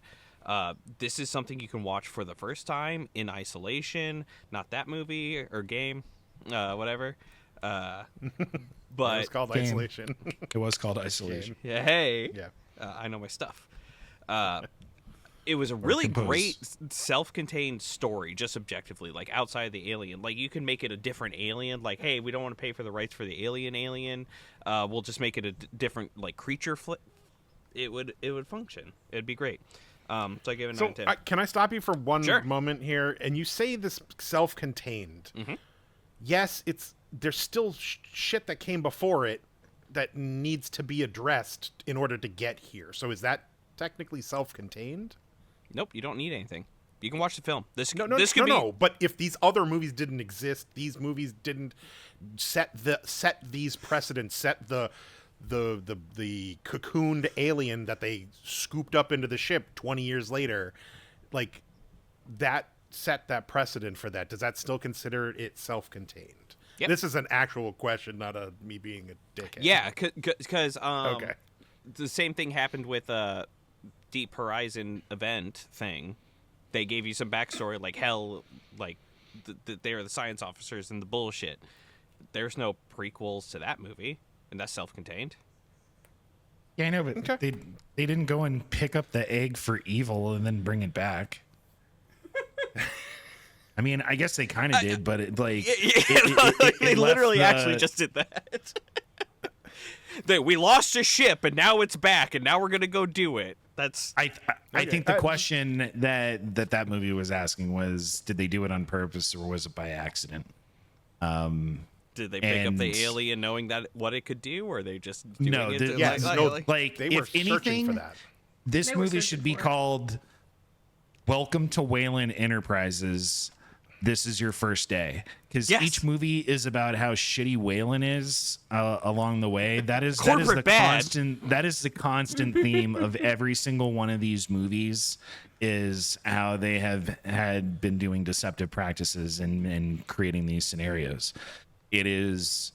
This is something you can watch for the first time in isolation. Not that movie or game, whatever. But It was called Isolation. It was called Isolation. yeah, hey, Yeah. I know my stuff. It was a really great self-contained story, just objectively, like outside of the alien. Like you can make it a different alien. Like, hey, we don't want to pay for the rights for the alien. We'll just make it a different like creature flip. It would function. It'd be great. So I gave it 9 So 10. can I stop you for one Sure. moment here? And you say this self-contained. Yes, there's still shit that came before it that needs to be addressed in order to get here. So is that technically self-contained? Nope, you don't need anything. You can watch the film. This No. could be. But if these other movies didn't exist, these movies didn't set these precedents, set the cocooned alien that they scooped up into the ship 20 years later, like that set that precedent for that. Does that still consider it self-contained? Yep. This is an actual question, not me being a dickhead. Yeah, because Okay. the same thing happened with Deep Horizon event thing. They gave you some backstory, like hell, like they were the science officers and the bullshit. There's no prequels to that movie, and that's self-contained. Yeah, I know, but Okay. they didn't go and pick up the egg for evil and then bring it back. I mean, I guess they kind of did, but it like They literally actually just did that. We lost a ship, and now it's back, and now we're gonna go do it. That's I think the question that movie was asking was, did they do it on purpose or was it by accident? did they pick up the and- alien knowing that what it could do, or are they just doing No, it? the- to, yes, like, no, like- Like, They were if searching anything, for that. this They were movie searching should be for it. called Welcome to Wayland Enterprises. This is your first day, because Yes. each movie is about how shitty Wayland is along the way. That is the Corporate bad. constant. That is the constant theme of every single one of these movies. Is how they have had been doing deceptive practices and creating these scenarios. It is.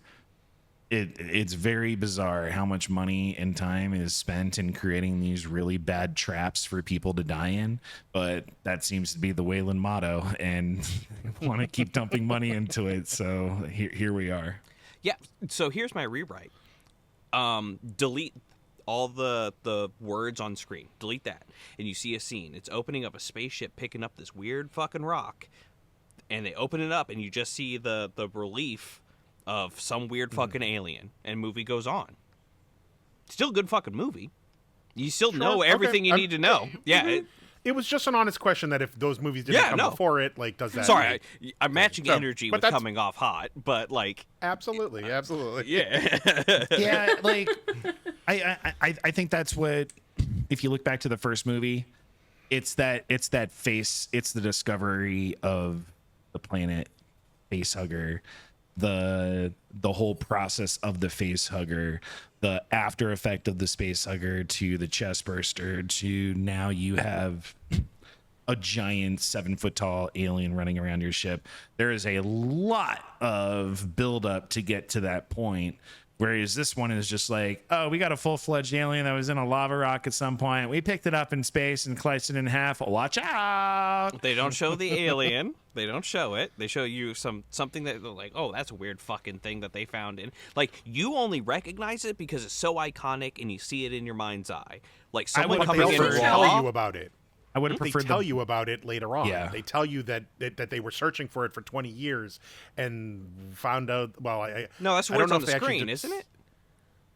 It's very bizarre how much money and time is spent in creating these really bad traps for people to die in, but that seems to be the Wayland motto, and want to keep dumping money into it. So here we are. Yeah. So here's my rewrite. Delete all the words on screen. Delete that, and you see a scene. It's opening up a spaceship, picking up this weird fucking rock, and they open it up, and you just see the relief of some weird fucking alien, and movie goes on. Still a good fucking movie. You still know okay. everything you I'm- need to know. Yeah. It was just an honest question that if those movies didn't Yeah, come no. before it, like, does that... Sorry, I'm matching So, energy but with that's- coming off hot, but like, Absolutely. yeah. Yeah, like I think that's what, if you look back to the first movie, it's the discovery of the planet Facehugger, the whole process of the Facehugger, the after effect of the Spacehugger to the chest burster to now you have a giant 7-foot tall alien running around your ship. There is a lot of buildup to get to that point. Whereas this one is just like, oh, we got a full-fledged alien that was in a lava rock at some point. We picked it up in space and sliced it in half. Watch out! They don't show the alien. They don't show it. They show you something that they're like, oh, that's a weird fucking thing that they found in. Like, you only recognize it because it's so iconic and you see it in your mind's eye. Like someone would coming in They prefer- raw. tell you about it. I would have They preferred tell you about it later on. Yeah. They tell you that they were searching for it for 20 years and found out. Well, No, that's I don't what's know on if the they actually screen, did- isn't it?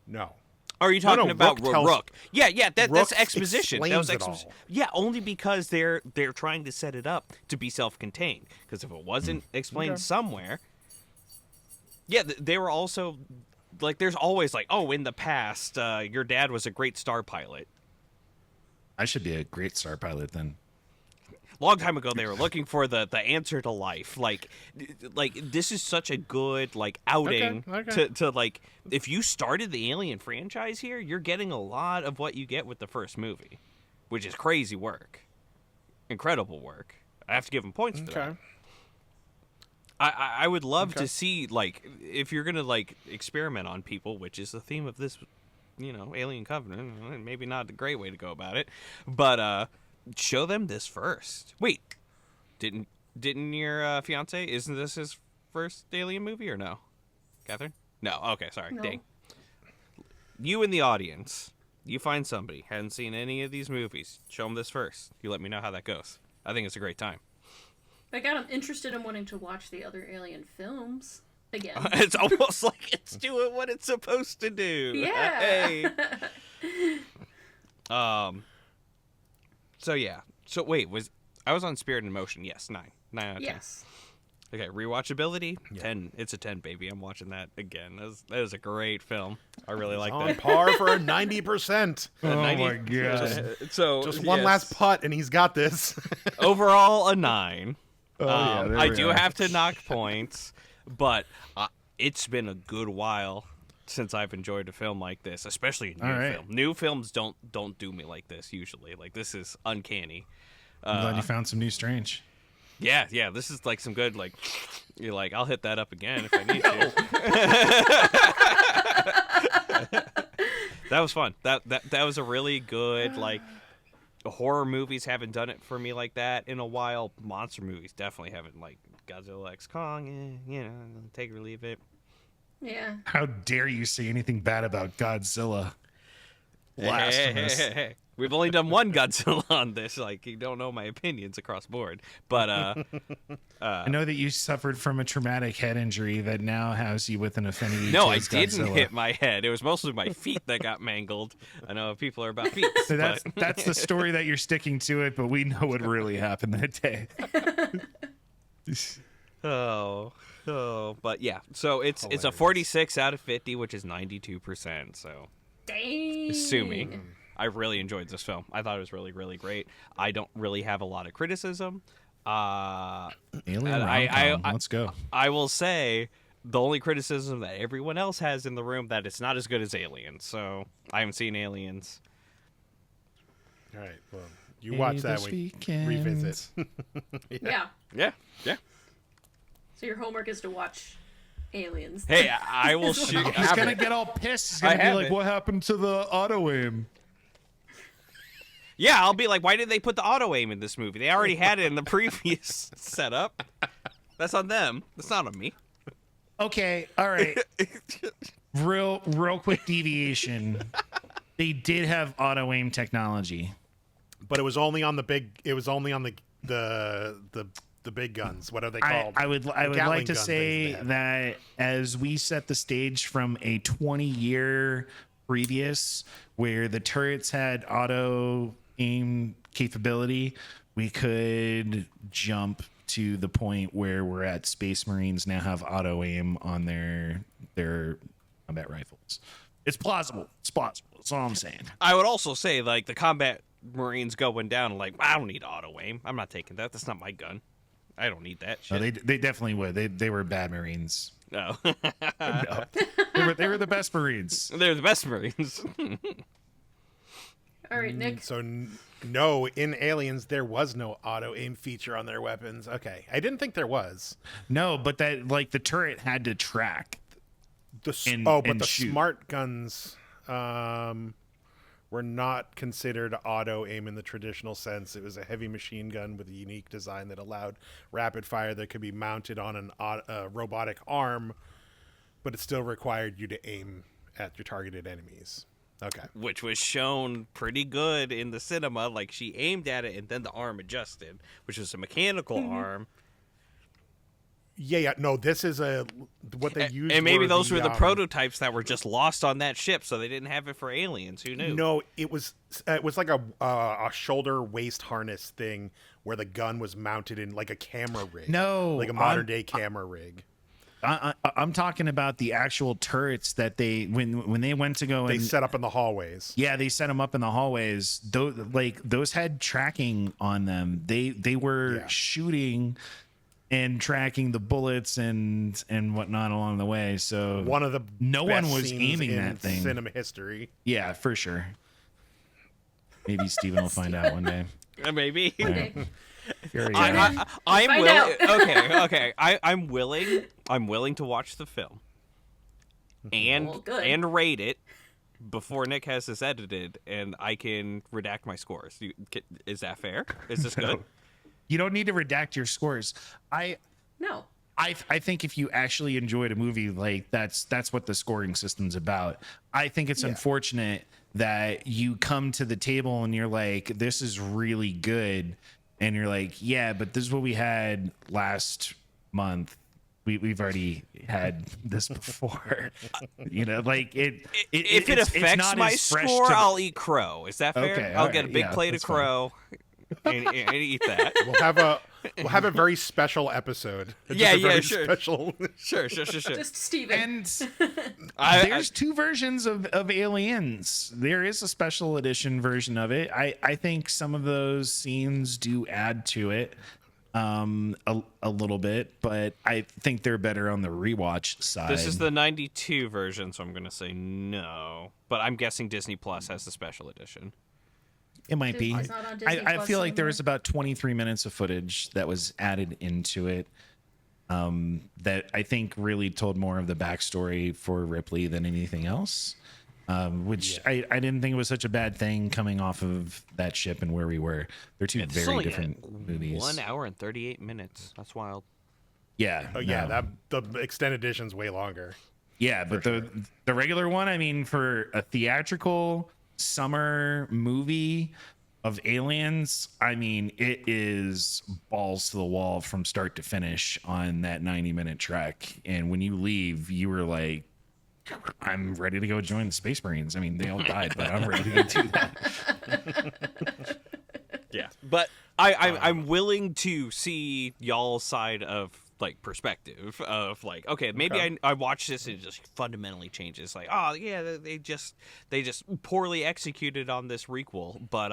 No. Or are you talking no, about Rook tells- Rook? Yeah, that's Rook exposition. That was explains it exposition. all. Yeah, only because they're trying to set it up to be self-contained. Because if it wasn't explained somewhere, yeah, they were also like, there's always like, oh, in the past, your dad was a great star pilot. I should be a great star pilot then. Long time ago, they were looking for the answer to life. Like this is such a good like outing Okay. to like, if you started the Alien franchise here, you're getting a lot of what you get with the first movie. which is crazy work, incredible work. I have to give him points for that. I would love to see, like, if you're gonna like experiment on people, which is the theme of this, Alien Covenant. Maybe not a great way to go about it, but show them this first. Wait, didn't your fiance? Isn't this his first Alien movie or no, Catherine? No. Okay, sorry. No. Dang. You in the audience, you find somebody hadn't seen any of these movies. Show them this first. You let me know how that goes. I think it's a great time. I got him interested in wanting to watch the other Alien films again. It's almost like it's doing what it's supposed to do. Yeah. Hey. So yeah. So wait, I was on Spirit in Motion? Yes, 9 out of 10. Yes. Okay, rewatchability 10. It's a 10, baby. I'm watching that again. That was a great film. I really like On that. par for a 90%. Oh 90 my god. So Just one yes. last putt, and he's got this. Overall, a 9. Oh, yeah, there I we do are. have to knock points, but it's been a good while since I've enjoyed a film like this, especially a new film. New films don't do me like this usually. Like, this is uncanny. I'm glad you found some new Strange. Yeah, this is like some good, like, you're like, I'll hit that up again if I need to. That was fun. That was a really good, like, horror movies haven't done it for me like that in a while. Monster movies definitely haven't, like Godzilla X Kong, take it or leave it. Yeah. How dare you say anything bad about Godzilla? Blasphemous. Hey. We've only done one Godzilla on this. Like, you don't know my opinions across board. But I know that you suffered from a traumatic head injury that now has you with an affinity. no, I towards didn't Godzilla. hit my head. It was mostly my feet that got mangled. I know people are about feet. So but that's the story that you're sticking to it, but we know what really happened that day. but yeah. So it's a 46 out of 50, which is 92%. So Dang. assuming. I really enjoyed this film. I thought it was really, really great. I don't really have a lot of criticism. Alien I- rom-com. Let's go. I will say the only criticism that everyone else has in the room that it's not as good as Aliens. So I haven't seen Aliens. All right, well, you watch that this we weekend. revisit. Yeah. Yeah. So your homework is to watch Aliens. Hey, I will shoot. He's gonna get all pissed. He's gonna I be have like, it. "What happened to the auto aim?" Yeah, I'll be like, why did they put the auto aim in this movie? They already had it in the previous setup. That's on them. That's not on me. Okay, all right. real quick deviation. They did have auto aim technology. But it was only on the big. It was only on the big guns. What are they called? I would Gatling like to gun say things they have. that as we set the stage from a 20-year previous where the turrets had auto aim capability, we could jump to the point where we're at Space Marines now have auto aim on their combat rifles. It's plausible. That's all I'm saying. I would also say, like, the combat Marines going down, like, I don't need auto aim. I'm not taking that. That's not my gun. I don't need that No, shit. they definitely would. They were bad Marines. No. No. They were the best Marines. They're the best Marines. All right, Nick. So no, in Aliens there was no auto aim feature on their weapons. Okay, I didn't think there was. No, but that like the turret had to track. But And the shoot. smart guns were not considered auto aim in the traditional sense. It was a heavy machine gun with a unique design that allowed rapid fire that could be mounted on a robotic arm, but it still required you to aim at your targeted enemies. Okay. Which was shown pretty good in the cinema. Like, she aimed at it and then the arm adjusted, which was a mechanical arm. Yeah. No, this is what they used. And maybe those were the the prototypes that were just lost on that ship, so they didn't have it for Aliens. Who knew? No, it was like a shoulder waist harness thing where the gun was mounted in like a camera rig. No, like a modern day camera rig. I'm talking about the actual turrets that they when they went to go They and set up in the hallways. yeah, they set them up in the hallways. Those had tracking on them. They were Yeah. shooting and tracking the bullets and whatnot along the way. So One of the No one best was scenes aiming in that thing. cinema history. yeah, for sure. Maybe Steven will find out one day. Maybe. Okay. Fury, I'm Find willing. out. Okay. I'm willing. I'm willing to watch the film and Well, good. and rate it before Nick has this edited, and I can redact my scores. Is that fair? Is this good? You don't need to redact your scores. No. I think if you actually enjoyed a movie, like that's what the scoring system's about. I think it's unfortunate that you come to the table and you're like, this is really good, and you're like, yeah, but this is what we had last month. We've already had this before. Like it. If it affects my score, I'll eat crow. Is that fair? Okay, I'll all get a right, big yeah, plate of that's fine. crow and eat that. We'll have a very special episode. Yeah, Just a very sure. Special. Sure. Just Steven. And I there's two versions of Aliens. There is a special edition version of it. I think some of those scenes do add to it a little bit, but I think they're better on the rewatch side. This is the 92 version, so I'm going to say no. But I'm guessing Disney Plus has the special edition. It might be. Disney's not on Disney I Plus feel like there anymore. was about 23 minutes of footage that was added into it that I think really told more of the backstory for Ripley than anything else, which I didn't think it was such a bad thing coming off of that ship and where we were. They're two It's very only different movies. 1 hour and 38 minutes. That's wild. Yeah. Oh yeah, no. the extended edition's way longer. Yeah, but the regular one, I mean, for a theatrical summer movie of Aliens, I mean, it is balls to the wall from start to finish on that 90-minute trek. And when you leave, you were like, I'm ready to go join the Space Marines. I mean, they all died, but I'm ready to go do that. Yeah, but I'm willing to see y'all's side of like perspective of like, okay, maybe I watch this and it just fundamentally changes. Like, oh yeah, they just poorly executed on this requel, but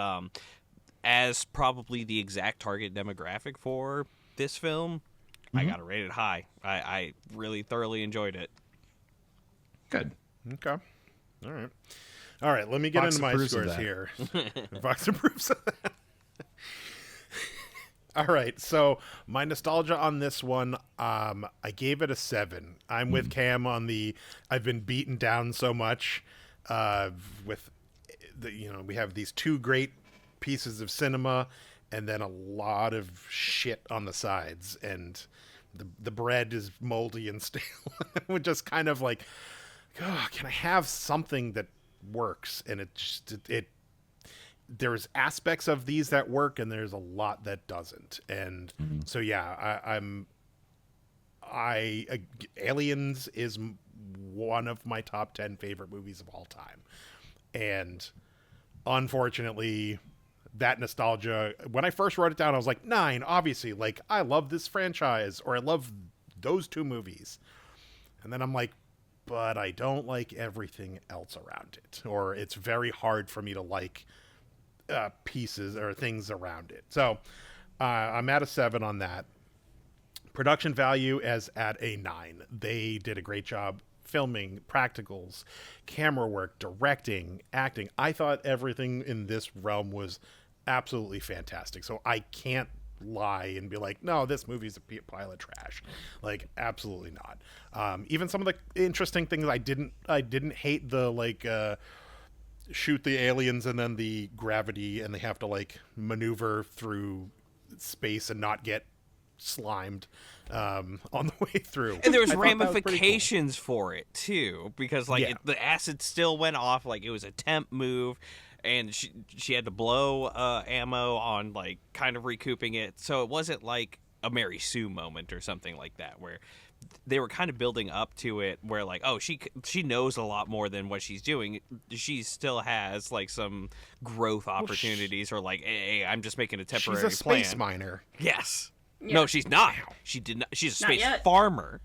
as probably the exact target demographic for this film, I gotta rate it high. I really thoroughly enjoyed it. Good. Okay. All right. Let me get Fox into my approves of scores that. here. Fox approves of that. All right. So my nostalgia on this one, I gave it a 7. I'm with Cam on the. I've been beaten down so much. With the, we have these two great pieces of cinema, and then a lot of shit on the sides, and the bread is moldy and stale. We're just kind of like, oh, can I have something that works? And there's aspects of these that work, and there's a lot that doesn't. And so yeah, Aliens is one of my top 10 favorite movies of all time, and unfortunately, that nostalgia, when I first wrote it down, I was like 9, obviously, like I love this franchise, or I love those two movies, and then I'm like, but I don't like everything else around it, or it's very hard for me to like pieces or things around it. So I'm at a 7 on that. Production value is at a 9. They did a great job filming, practicals, camera work, directing, acting. I thought everything in this realm was absolutely fantastic. So I can't lie and be like, no, this movie's a pile of trash. Like, absolutely not. Even some of the interesting things, I didn't hate the like shoot the aliens and then the gravity, and they have to like maneuver through space and not get slimed on the way through. And there was I thought that was pretty cool. ramifications for it too, because like the acid still went off. Like it was a temp move, and she had to blow ammo on like kind of recouping it. So it wasn't like a Mary Sue moment or something like that, where they were kind of building up to it, where like, oh, she knows a lot more than what she's doing. She still has like some growth opportunities, or like, hey, I'm just making a temporary She's a space plan. miner. Yes. Yeah. No, she's not. She did not. She's a Not space yet. farmer.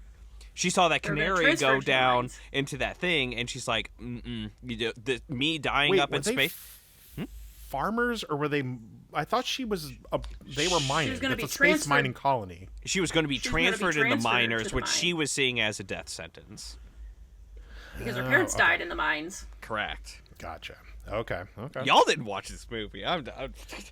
She saw that They're gonna canary transfer go to the down mines. into that thing, and she's like, me dying Wait, up were in they space. farmers, or were they? I thought they were mining. gonna It's be a space transferred. mining colony. She was going to be She's gonna be transferred in the transferred to miners, the which mine. she was seeing as a death sentence. Because her parents died in the mines. Correct. Gotcha. Okay. Y'all didn't watch this movie. I'm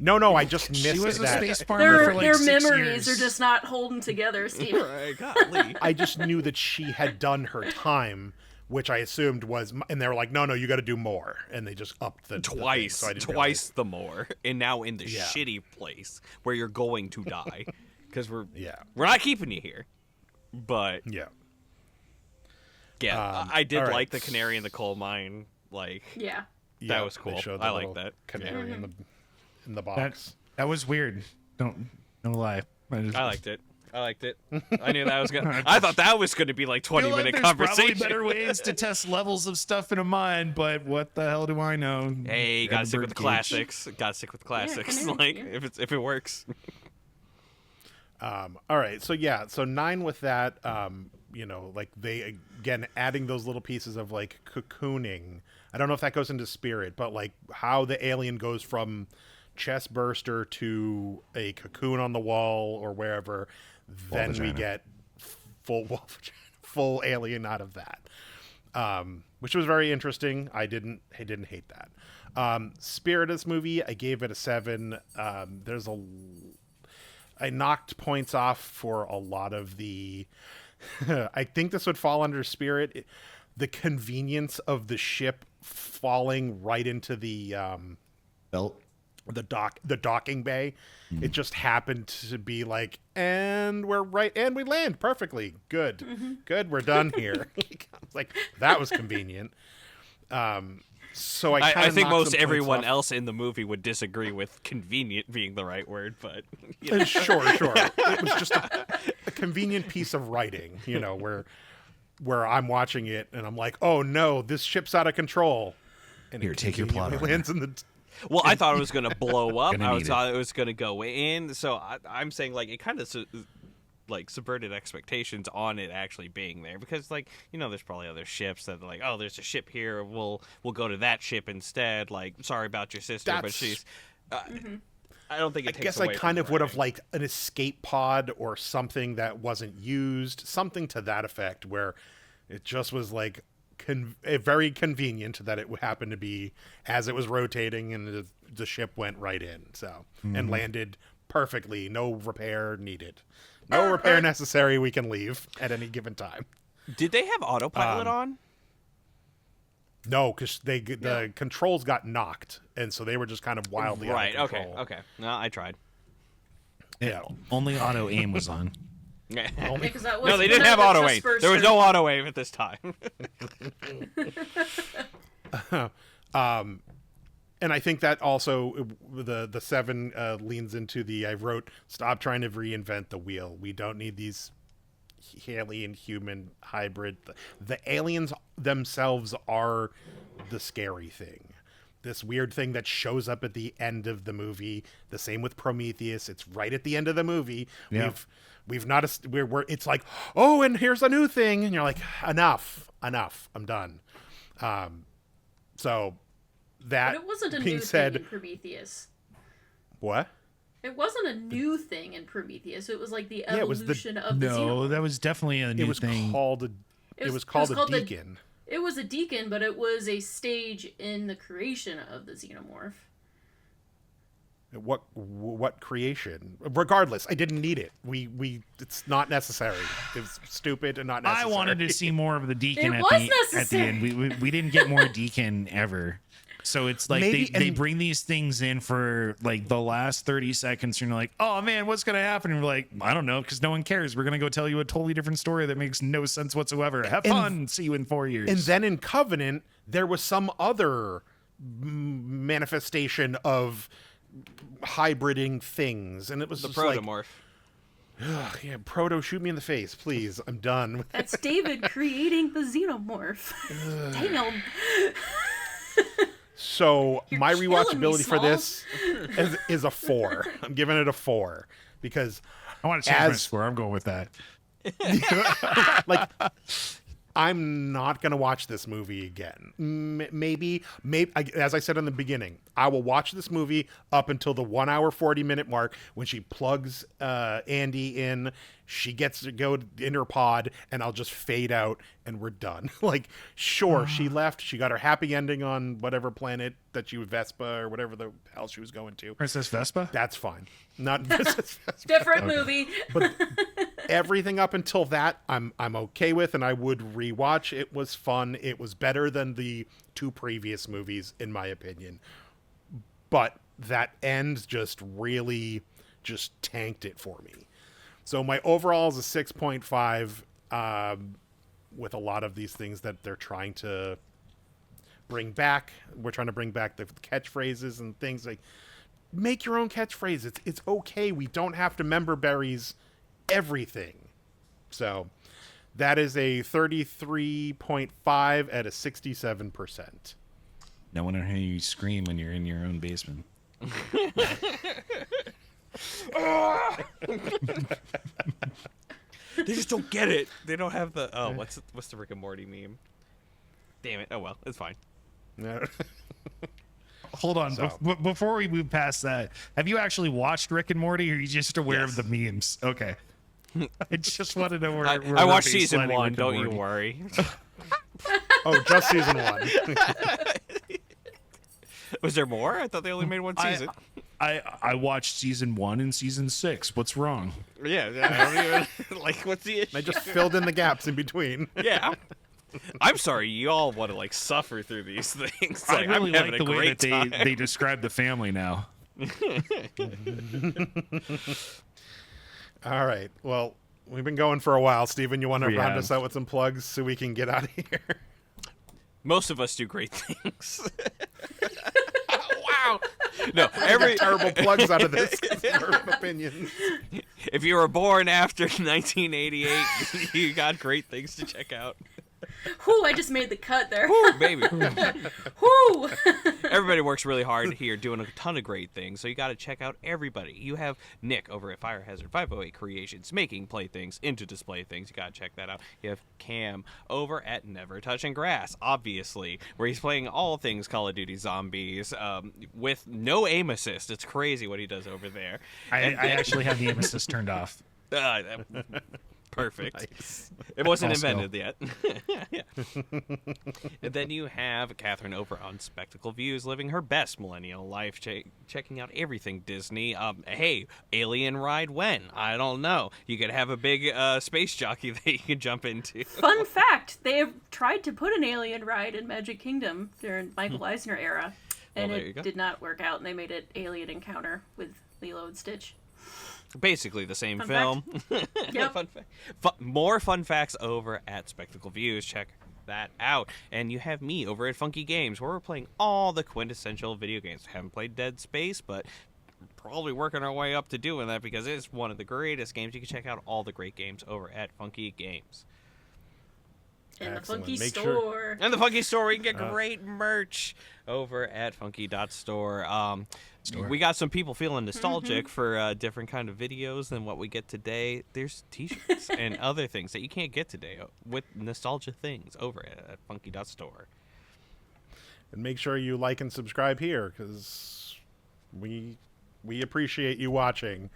No, I just missed She was a that. space farmer for like Their 6 memories years. are just not holding together, Steve. Right, golly. I just knew that she had done her time, which I assumed was, and they were like, no, you got to do more, and they just upped the Twice, the thing, so I didn't twice the more, and now in the Yeah. shitty place where you're going to die, because we're Yeah. not keeping you here. But Yeah. I did all right. like the canary in the coal mine. Like Yeah. That was they cool. showed I the like little that. canary in the box. That was weird. Don't lie. I liked it. I knew that was gonna. I thought that was gonna be like 20-minute there's conversation. probably better ways to test levels of stuff in a mine, but what the hell do I know? Hey, gotta stick with the Birdcage. classics. Gotta stick with the classics. canary, Like yeah. if it works. All right, so 9 with that. Like they again adding those little pieces of like cocooning. I don't know if that goes into spirit, but like how the alien goes from chest burster to a cocoon on the wall or wherever, then we vagina. get full alien out of that, which was very interesting. I didn't hate that. Spirit of this movie, I gave it a 7. I knocked points off for a lot of the. I think this would fall under Spirit. The convenience of the ship falling right into the Belt. the docking bay. It just happened to be like, and we're right, and we land perfectly. Good, we're done here. Like that was convenient. So I think most everyone everyone else in the movie would disagree with convenient being the right word, but Sure. It was just a convenient piece of writing, where I'm watching it and I'm like, oh no, this ship's out of control. And Here, it take your plot conveniently lands in the. well, I thought it was gonna blow up. Gonna I need thought it was gonna go in. So I'm saying like it kind of subverted expectations on it actually being there because there's probably other ships that are like, oh, there's a ship here, we'll go to that ship instead. Like, sorry about your sister, but she's. I don't think it I takes guess I away kind from of would have writing. liked an escape pod or something that wasn't used, something to that effect, where it just was like very convenient that it happened to be as it was rotating and the ship went right in, and landed perfectly, no repair needed, no repair necessary. We can leave at any given time. Did they have autopilot on? No, because the controls got knocked, and so they were just kind of wildly Right. out of control. Okay. No, I tried. Yeah. Only auto aim was on. Because that was No, they didn't one have of the auto aim. chest There was bursters. no auto aim at this time. And I think that also the 7 leans into I wrote, stop trying to reinvent the wheel. We don't need these alien human hybrid. The aliens themselves are the scary thing. This weird thing that shows up at the end of the movie. The same with Prometheus. It's right at the end of the movie. Yeah. We've not it's like, oh, and here's a new thing, and you're like, enough. I'm done. So that But it wasn't a being new said, thing in Prometheus. what? It wasn't a new thing in Prometheus. It was like the Yeah, it was evolution of the No, Xenomorph. that was definitely a new It was thing. called a deacon. It was a deacon, but it was a stage in the creation of the Xenomorph. What creation? Regardless, I didn't need it. It's not necessary. It was stupid and not necessary. I wanted to see more of the Deacon It at was the necessary. end. We didn't get more Deacon ever. So it's like Maybe- they and- bring these things in for like the last 30 seconds and you're like, oh man, what's going to happen? And we're like, I don't know, because no one cares. We're going to go tell you a totally different story that makes no sense whatsoever. Have fun. See you in 4 years. And then in Covenant, there was some other manifestation of hybriding things, and it was The just like, protomorph. ugh, yeah, Proto, shoot me in the face, please. I'm done. That's David creating the Xenomorph. Damn. So You're my killing me, rewatchability for Smalls. this is a 4. I'm giving it a 4 because I want to change my as- score. I'm going with that. like I'm not going to watch this movie again. Maybe, as I said in the beginning, I will watch this movie up until the 1 hour, 40-minute mark when she plugs Andy in. She gets to go in her pod, and I'll just fade out, and we're done. Like, sure, she left. She got her happy ending on whatever planet that she was, Vespa or whatever the hell she was going to. Princess Vespa? That's fine. Not Princess Vespa. Different movie. But everything up until that, I'm okay with, and I would rewatch. It was fun. It was better than the 2 previous movies, in my opinion. But that end just really just tanked it for me. So my overall is a 6.5, with a lot of these things that they're trying to bring back. We're trying to bring back the catchphrases and things like, make your own catchphrase. It's okay. We don't have to member berries everything. So that is a 33.5 at a 67%. No one will hear you scream when you're in your own basement. They just don't get it. They don't have the what's the Rick and Morty meme? Damn it. Oh well, it's fine. Hold on. So. Before we move past that, have you actually watched Rick and Morty, or are you just aware of the memes? Okay. I just want to know where I watched season 1. Don't you worry. Oh, just season 1. Was there more? I thought they only made one season. I watched season 1 and season 6. What's wrong? Yeah. I don't even, like, what's the issue? I just filled in the gaps in between. Yeah. I'm sorry, you all want to like suffer through these things. I Like, really I'm like the way that time. they describe the family now. All right. Well, we've been going for a while. Steven, you want to We round have. us out with some plugs so we can get out of here? Most of us do great things. Wow. No, every Terrible plugs out of this. Our opinions. if you were born after 1988, you got great things to check out. Whoo, I just made the cut there. Woo, baby. Whoo! Everybody works really hard here doing a ton of great things, so you got to check out everybody. You have Nick over at Fire Hazard 508 Creations making playthings into display things. You got to check that out. You have Cam over at Never Touching Grass, obviously, where he's playing all things Call of Duty Zombies with no aim assist. It's crazy what he does over there. I actually have the aim assist turned off. Perfect. Nice. It wasn't Also. invented yet. Yeah. And then you have Katherine over on Spectacle Views, living her best millennial life, checking out everything Disney. Hey, Alien ride when? I don't know. You could have a big space jockey that you can jump into. Fun fact, they have tried to put an alien ride in Magic Kingdom during Michael Eisner era, and Well, there you it go. did not work out, and they made it Alien Encounter with Lilo and Stitch. Basically the same Fun film. Yep. Fun fact. More fun facts over at Spectacle Views. Check that out. And you have me over at Funky Games, where we're playing all the quintessential video games. Haven't played Dead Space, but probably working our way up to doing that because it's one of the greatest games. You can check out all the great games over at Funky Games. In Excellent. the Funky Make sure- Store. And the Funky Store, we can get great merch over at funky.store. We got some people feeling nostalgic for different kind of videos than what we get today. There's t-shirts and other things that you can't get today with nostalgia things over at funky.store. And make sure you like and subscribe here because we appreciate you watching.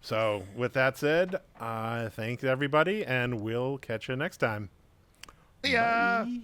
So with that said, thanks everybody, and we'll catch you next time. Yeah. Bye.